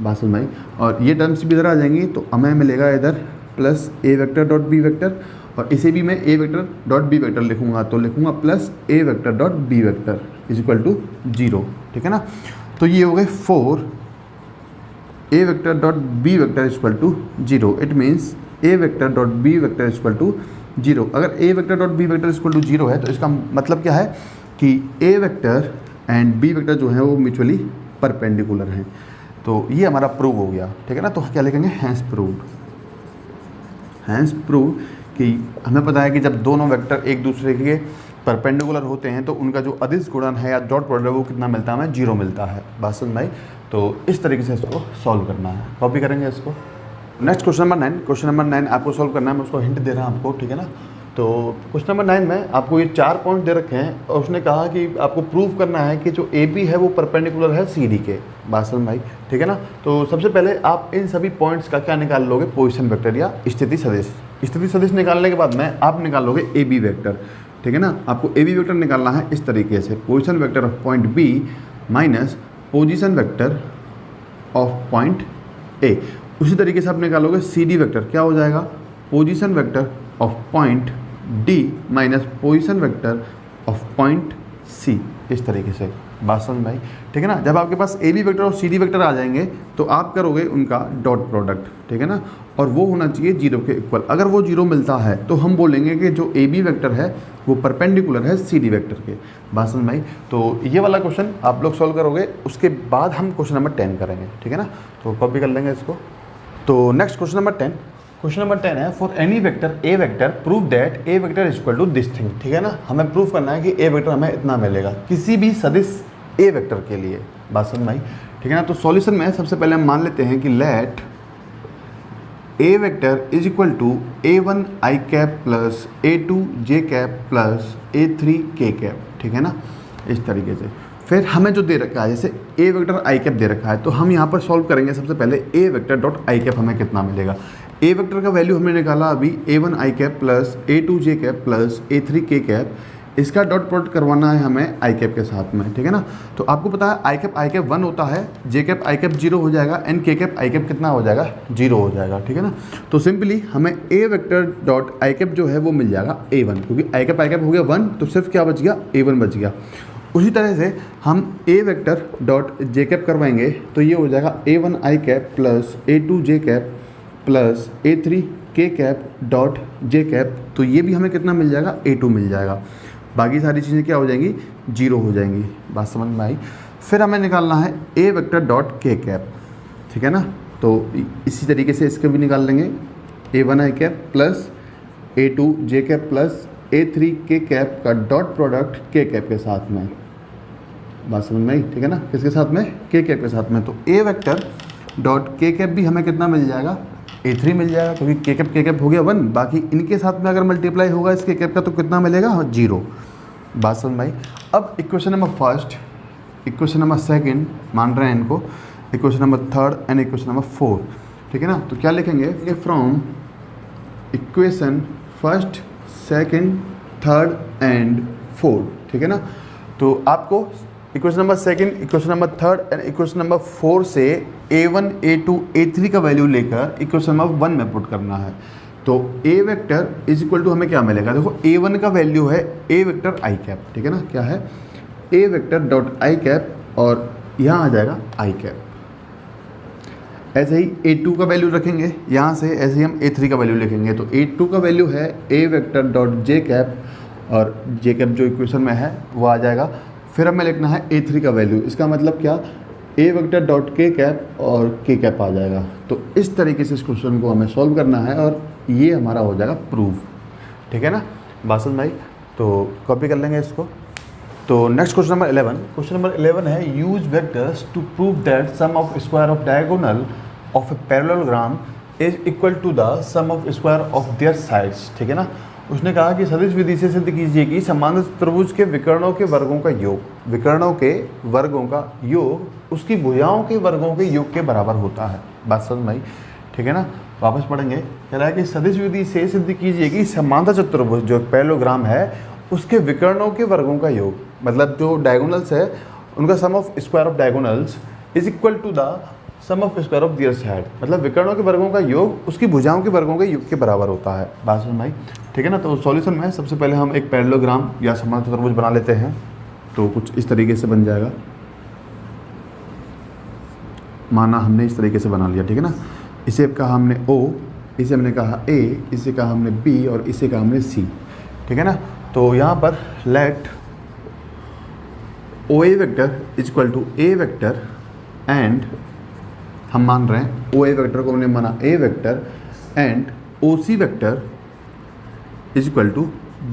बात समझ में आई? और ये टर्म्स भी इधर आ जाएंगी तो हमें मिलेगा इधर plus A vector dot B vector, और इसे भी मैं A vector dot B vector लिखूंगा तो लिखूंगा plus A vector dot B vector is equal to 0। ठीक है ना, तो ये हो गए 4 A vector dot B vector is equal to 0। It means A vector dot B vector is equal to 0। अगर A vector dot B vector is equal to 0 है तो इसका मतलब क्या है कि A vector and B vector जो है वो म्यूचुअली परपेंडिकुलर हैं। तो ये हमारा प्रूव हो गया। ठीक है ना, तो क्या लिखेंगे, हैंस प्रूव्ड। हैंस प्रूव कि हमें पता है कि जब दोनों वेक्टर एक दूसरे के परपेंडिकुलर होते हैं तो उनका जो अदिश गुणन है या डॉट प्रोडक्ट है वो कितना मिलता है, हमें 0 मिलता है। बात समझ में आई? तो इस तरीके से इसको सॉल्व करना है, कॉपी करेंगे इसको। Next question number 9। Question number 9 आपको सॉल्व करना है, मैं उसको हिंट दे रहा हूँ आपको। ठीक है ना, तो क्वेश्चन नंबर 9 में आपको ये 4 पॉइंट दे रखे हैं और उसने कहा कि आपको प्रूव करना है कि जो ए बी है वो परपेंडिकुलर है सी डी के। बात समझ में आई? ठीक है ना, तो सबसे पहले आप इन सभी पॉइंट्स का क्या निकाल लोगे, पोजीशन वेक्टर या स्थिति सदिश। स्थिति सदिश निकालने के बाद में आप निकाल लोगे ए बी वेक्टर। ठीक है ना, आपको ए बी वेक्टर निकालना है इस तरीके से, position vector of point B minus position vector of point A. उसी तरीके से आप निकालोगे सी डी वेक्टर, क्या हो जाएगा, position vector of point D minus position vector of point C, इस तरीके से। बात समझ में आई? ठीक है ना। जब आपके पास ए बी वेक्टर और सी डी वेक्टर आ जाएंगे तो आप करोगे उनका डॉट प्रोडक्ट, ठीक है ना, और वो होना चाहिए जीरो के इक्वल। अगर वो जीरो मिलता है तो हम बोलेंगे कि जो ए बी वेक्टर है वो परपेंडिकुलर है सी डी वेक्टर के। बात समझ में आई? तो ये वाला क्वेश्चन आप लोग सॉल्व करोगे, उसके बाद हम क्वेश्चन नंबर 10 करेंगे, ठीक है ना। तो कॉपी कर लेंगे इसको। तो next question number 10, question number 10 है for any vector A vector prove that A vector is equal to this thing, ठीक है ना। हमें प्रूव करना है कि ए वेक्टर हमें इतना मिलेगा किसी भी सदिश ए वेक्टर के लिए। बात समझ में आई? ठीक है ना। तो सॉल्यूशन में सबसे पहले हम मान लेते हैं कि let A vector is equal to a1 i cap plus a2 j cap plus a3 k cap, ठीक है ना, इस तरीके से। फिर हमें जो दे रखा है, जैसे ए वेक्टर आई कैप दे रखा है, तो हम यहाँ पर सॉल्व करेंगे। सबसे पहले ए वेक्टर डॉट आई कैप हमें कितना मिलेगा। ए वेक्टर का वैल्यू हमने निकाला अभी a1 i cap plus a2 j cap plus a3 k cap. इसका डॉट प्रोडक्ट करवाना है हमें आई कैप के साथ में, ठीक है ना। तो आपको पता है आई कैप 1 होता है, जे कैप आई कैप 0 हो जाएगा, एंड के कैप आई कैप कितना हो जाएगा, 0 हो जाएगा, ठीक है ना। तो सिंपली हमें A vector dot I cap जो है वो मिल जाएगा a1, क्योंकि आई कैप हो गया 1, तो सिर्फ क्या बच गया, a1 बच गया। उसी तरह से हम ए वेक्टर डॉट जे कैप करवाएंगे तो ये हो जाएगा a1 आई कैप प्लस a2 जे कैप प्लस a3 के कैप डॉट जे कैप। तो ये भी हमें कितना मिल जाएगा, a2 मिल जाएगा। बाकी सारी चीज़ें क्या हो जाएंगी, 0 हो जाएंगी। बात समझ में आई? फिर हमें निकालना है ए वेक्टर डॉट के कैप, ठीक है ना। तो इसी तरीके से इसके भी निकाल लेंगे, a1 आई कैप प्लस a2 जे कैप प्लस a3 के कैप का डॉट प्रोडक्ट के कैप के साथ में। बात समझ में आई? ठीक है ना। किसके साथ में, के कैप के साथ में। तो ए वेक्टर डॉट के कैप भी हमें कितना मिल जाएगा, a3 मिल जाएगा, क्योंकि के कैप हो गया 1। बाकी इनके साथ में अगर मल्टीप्लाई होगा इस के कैप का तो कितना मिलेगा, 0। बात समझ में आई? अब equation number first, equation number second मान रहे हैं इनको, equation number third and equation number 4, ठीक है ना। तो क्या लिखेंगे, from equation first second third and 4, ठीक है ना। तो आपको equation number second, equation number third and equation number 4 से a1 a2 a3 का वैल्यू लेकर इक्वेशन नंबर 1 में पुट करना है। तो A vector is equal to हमें क्या मिलेगा, देखो a1 का वैल्यू है ए वेक्टर आई कैप, ठीक है ना। क्या है, A vector dot I cap, और यहाँ आ जाएगा आई कैप। ऐसे ही a2 का वैल्यू रखेंगे यहाँ से, ऐसे ही हम a3 का वैल्यू लिखेंगे। तो a2 का वैल्यू है A vector dot J cap, और जे कैप जो इक्वेशन में है वो आ जाएगा। फिर हमें लिखना है a3 का वैल्यू, इसका मतलब क्या, ए वेक्टर डॉट के कैप और के कैप आ जाएगा। तो इस तरीके से इस क्वेश्चन को हमें सॉल्व करना है, और ये हमारा हो जाएगा प्रूव, ठीक है ना। बात समझ में आई? तो कॉपी कर लेंगे इसको। तो next question number 11, question number 11 है use vectors to prove that sum of square of diagonal of a parallelogram is equal to the sum of square of their sides, ठीक है ना। उसने कहा कि सदिश विधि से सिद्ध कीजिए कि समांतर त्रिभुज के विकर्णों के वर्गों का योग, विकर्णों के वर्गों का योग उसकी भुजाओं के वर्गों के योग के बराबर होता है। बात समझ में आई? ठीक है ना। वापस पढ़ेंगे। कह रहा है कि सदिश विधि से सिद्ध कीजिए कि समांतर चतुर्भुज जो पैरेललोग्राम है उसके विकर्णों के वर्गों का योग, मतलब जो डायगोनल्स है उनका sum of square of diagonals is equal to the sum of square of their side, मतलब विकर्णों के वर्गों का योग उसकी भुजाओं के वर्गों के योग के बराबर होता है। बात समझ में आई? ठीक है ना। तो सॉल्यूशन में सबसे पहले हम एक पैरेललोग्राम या समांतर चतुर्भुज बना लेते हैं। तो कुछ इस तरीके से बन जाएगा, माना हमने इस तरीके से बना लिया, ठीक है ना। इसे कहा हमने O, इसे हमने कहा A, इसे कहा हमने B और इसे कहा हमने C, ठीक है ना। तो यहाँ पर let OA vector is equal to A vector and हम मान रहे हैं OA वेक्टर को हमने माना A vector and OC vector is equal to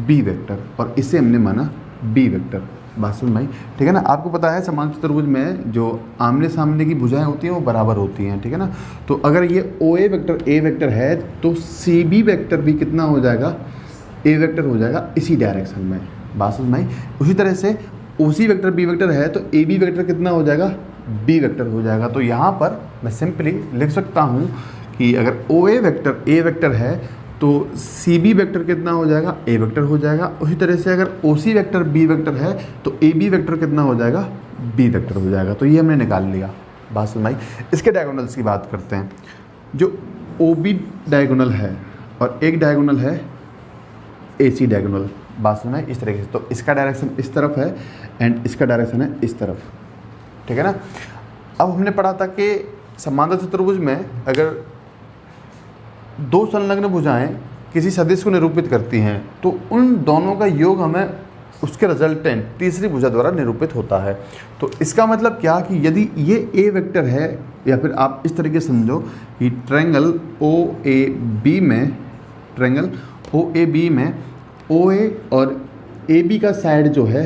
B vector, और इसे हमने माना B वेक्टर। बात समझ में आई? ठीक है ना। आपको पता है समांतर चतुर्भुज में जो आमने सामने की भुजाएं होती हैं वो बराबर होती हैं, ठीक है ना। तो अगर ये OA वेक्टर A वेक्टर है तो CB वेक्टर भी कितना हो जाएगा, A वेक्टर हो जाएगा इसी डायरेक्शन में। बात समझ में आई? उसी तरह से OC वेक्टर B वेक्टर है तो AB वेक्टर कितना हो जाएगा, B वेक्टर हो जाएगा। तो यहाँ पर मैं सिंपली लिख सकता हूँ कि अगर OA वेक्टर A वेक्टर है तो CB वेक्टर कितना हो जाएगा, A वेक्टर हो जाएगा। उसी तरह से अगर OC वेक्टर B वेक्टर है तो AB वेक्टर कितना हो जाएगा, B वेक्टर हो जाएगा। तो ये हमने निकाल लिया। बात समझ में आई? इसके डायगोनल्स की बात करते हैं। जो OB डायगोनल है और एक डायगोनल है AC डायगोनल। बात समझ में इस तरीके से। तो इसका डायरेक्शन इस तरफ है एंड इसका डायरेक्शन है इस तरफ, ठीक है ना। अब हमने पढ़ा था कि समांतर चतुर्भुज में अगर दो संलग्न भुजाएं किसी सदिश को निरूपित करती हैं तो उन दोनों का योग हमें उसके रिजल्टेंट तीसरी भुजा द्वारा निरूपित होता है। तो इसका मतलब क्या कि यदि ये ए वेक्टर है, या फिर आप इस तरीके से समझो कि ट्रायंगल OAB में OA और AB का साइड जो है,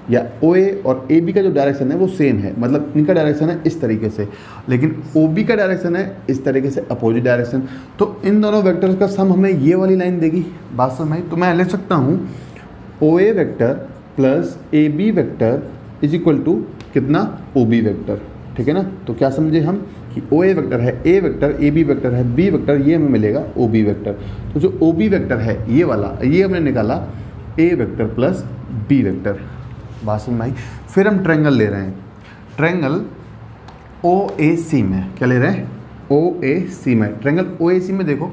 या OA और AB का जो डायरेक्शन है वो सेम है, मतलब इनका डायरेक्शन है इस तरीके से, लेकिन OB का डायरेक्शन है इस तरीके से, अपोजिट डायरेक्शन। तो इन दोनों वेक्टर्स का सम हमें ये वाली लाइन देगी। बात समझ में? तो मैं लिख सकता हूँ OA vector plus AB vector is equal to कितना, OB वेक्टर, ठीक है ना। तो क्या समझे हम कि OA वेक्टर है A वेक्टर, AB वेक्टर है B वेक्टर, ये हमें मिलेगा OB वेक्टर। तो जो OB वेक्टर है ये वाला, ये हमने निकाला A vector plus B vector. बात समझ में आई? फिर हम ट्रायंगल ले रहे हैं, ट्रायंगल OAC में क्या ले रहे हैं, OAC में। ट्रायंगल OAC में देखो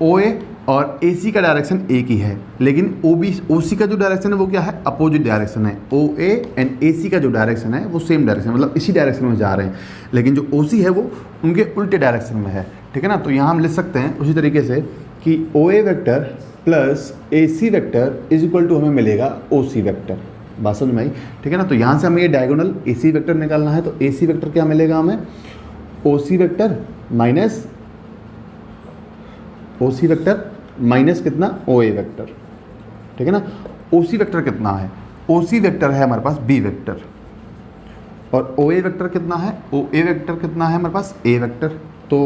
OA और AC का डायरेक्शन एक ही है, लेकिन OC का जो डायरेक्शन है वो क्या है, अपोजिट डायरेक्शन है। OA एंड AC का जो डायरेक्शन है वो सेम डायरेक्शन, मतलब इसी डायरेक्शन में जा रहे हैं, लेकिन जो OC है वो उनके उल्टे डायरेक्शन में है, ठीक है ना। तो यहाँ हम लिख सकते हैं उसी तरीके से कि OA vector plus AC vector is equal to हमें मिलेगा OC वेक्टर। बात समझ में आई? ठीक है ना। तो यहाँ से हमें ये डायगोनल AC वेक्टर निकालना है, तो AC वेक्टर क्या मिलेगा हमें, OC वेक्टर माइनस कितना, OA वेक्टर, ठीक है ना। OC वेक्टर कितना है, OC वेक्टर है हमारे पास B वेक्टर, और OA वेक्टर कितना है, OA वेक्टर कितना है हमारे पास A वेक्टर। तो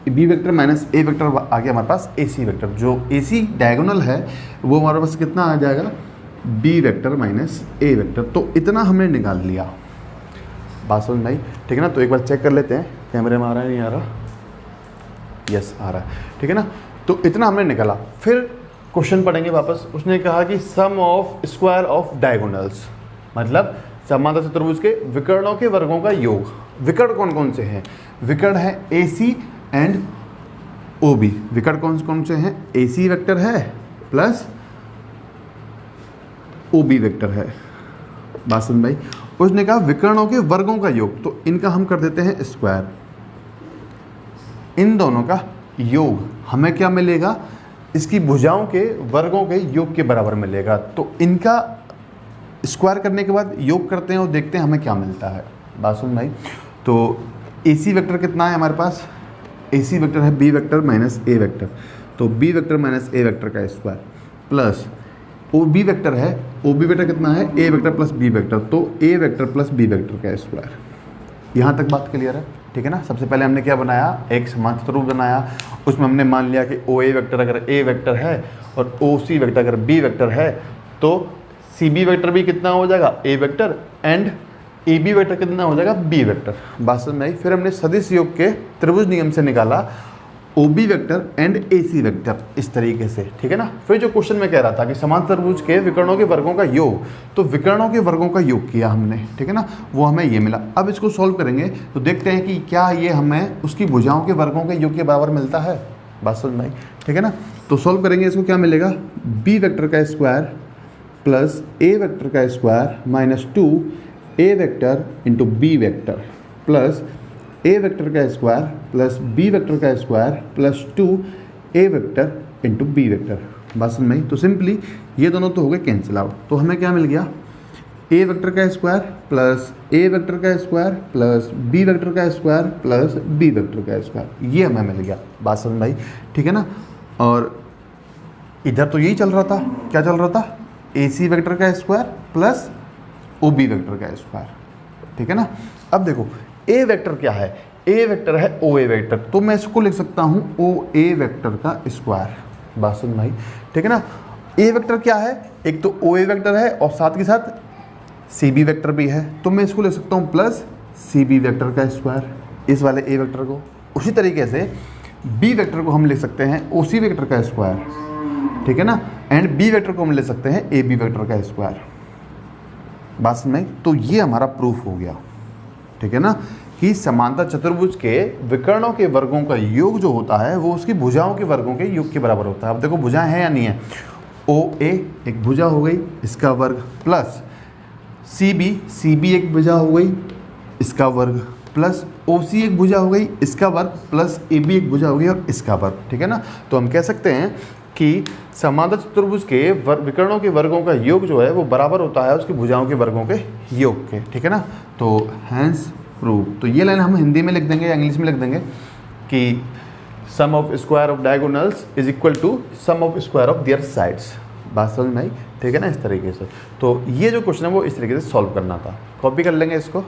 B vector minus A vector आ गया हमारे पास AC वेक्टर। जो AC डायगोनल है वो हमारे पास कितना आ जाएगा, B vector minus A vector. तो इतना हमने निकाल लिया। बात समझ में आई? ठीक है ना। तो एक बार चेक कर लेते हैं कैमरे में आ रहा है नहीं आ रहा, यस आ रहा है, ठीक है ना। तो इतना हमने निकाला। फिर क्वेश्चन पढ़ेंगे वापस। उसने कहा कि sum of square of diagonals, मतलब समांतर चतुर्भुज के विकर्णों के वर्गों का योग। विकर्ण कौन कौन से हैं, विकर्ण है AC एंड OB। विकर्ण कौन कौन से हैं, AC वेक्टर है प्लस OB वेक्टर है। बात समझ में आई? उसने कहा विकर्णों के वर्गों का योग, तो इनका हम कर देते हैं स्क्वायर। इन दोनों का योग हमें क्या मिलेगा, इसकी भुजाओं के वर्गों के योग के बराबर मिलेगा। तो इनका स्क्वायर करने के बाद योग करते हैं और देखते हैं हमें क्या मिलता है। बात समझ में आई? तो AC वेक्टर कितना है हमारे पास, AC वेक्टर है B vector minus A vector, तो B vector minus A vector का स्क्वायर प्लस OB वेक्टर है, OB वेक्टर कितना है, A vector plus B vector, तो A vector plus B vector का स्क्वायर। यहाँ तक बात क्लियर है, ठीक है ना। सबसे पहले हमने क्या बनाया, एक समांतर चतुर्भुज बनाया। उसमें हमने मान लिया कि OA वेक्टर अगर A वेक्टर है और OC वेक्टर अगर B वेक्टर है, तो CB वेक्टर भी कितना हो जाएगा, A vector, and AB vector कितना हो जाएगा, B वेक्टर। बात समझ में आई? फिर हमने सदिश योग के त्रिभुज नियम से निकाला OB vector and AC vector, इस तरीके से, ठीक है ना। फिर जो क्वेश्चन में कह रहा था कि समांतर त्रिभुज के विकर्णों के वर्गों का योग, तो विकर्णों के वर्गों का योग किया हमने, ठीक है ना, वो हमें ये मिला। अब इसको सॉल्व करेंगे तो देखते हैं कि क्या ये हमें उसकी भुजाओं के वर्गों के योग के बराबर मिलता है। बात समझ में आई? ठीक है ना। तो सॉल्व करेंगे, इसको क्या मिलेगा, B वेक्टर का स्क्वायर प्लस A वेक्टर का square minus 2A vector into B vector plus A vector का स्क्वायर प्लस B वेक्टर का square plus 2A vector into B vector. बात समझ में आई? तो सिंपली ये दोनों तो हो गए कैंसिल आउट। तो हमें क्या मिल गया, A वेक्टर का स्क्वायर प्लस A वेक्टर का स्क्वायर प्लस B वेक्टर का स्क्वायर प्लस B वेक्टर का स्क्वायर, ये हमें मिल गया। बात समझ में आई? ठीक है ना। और इधर तो यही चल रहा था, क्या चल रहा था, AC वेक्टर का स्क्वायर प्लस OB वेक्टर का स्क्वायर, ठीक है ना। अब देखो A वेक्टर क्या है, A वेक्टर है OA वेक्टर, तो मैं इसको लिख सकता हूँ OA वेक्टर का स्क्वायर। बात समझ में आई? ठीक है ना। A वेक्टर क्या है, एक तो OA वेक्टर है और साथ के साथ CB वेक्टर भी है, तो मैं इसको लिख सकता हूँ प्लस CB वेक्टर का स्क्वायर, इस वाले A वेक्टर को। उसी तरीके से B वेक्टर को हम लिख सकते हैं OC वेक्टर का स्क्वायर, ठीक है ना, एंड B वेक्टर को हम ले सकते हैं AB वेक्टर का स्क्वायर। बात समझ में आई? तो ये हमारा प्रूफ हो गया, ठीक है ना, कि समांतर चतुर्भुज के विकर्णों के वर्गों का योग जो होता है वो उसकी भुजाओं के वर्गों के योग के बराबर होता है। अब देखो भुजाएं हैं या नहीं है, ओ ए एक भुजा हो गई, इसका वर्ग, प्लस सी बी एक भुजा हो गई, इसका वर्ग, प्लस ओ सी एक भुजा हो गई, इसका वर्ग, प्लस ए बी एक भुजा हो गई और इसका वर्ग। ठीक है ना, तो हम कह सकते हैं कि समांतर चतुर्भुज के विकर्णों के वर्गों का योग जो है वो बराबर होता है उसकी भुजाओं के वर्गों के योग के। ठीक है ना, तो हैंस प्रूव। तो ये लाइन हम हिंदी में लिख देंगे या इंग्लिश में लिख देंगे कि sum of square of diagonals is equal to sum of square of their sides. बात समझ में आई? ठीक है ना, इस तरीके से। तो ये जो क्वेश्चन है वो इस तरीके से सॉल्व करना था। कॉपी कर लेंगे इसको।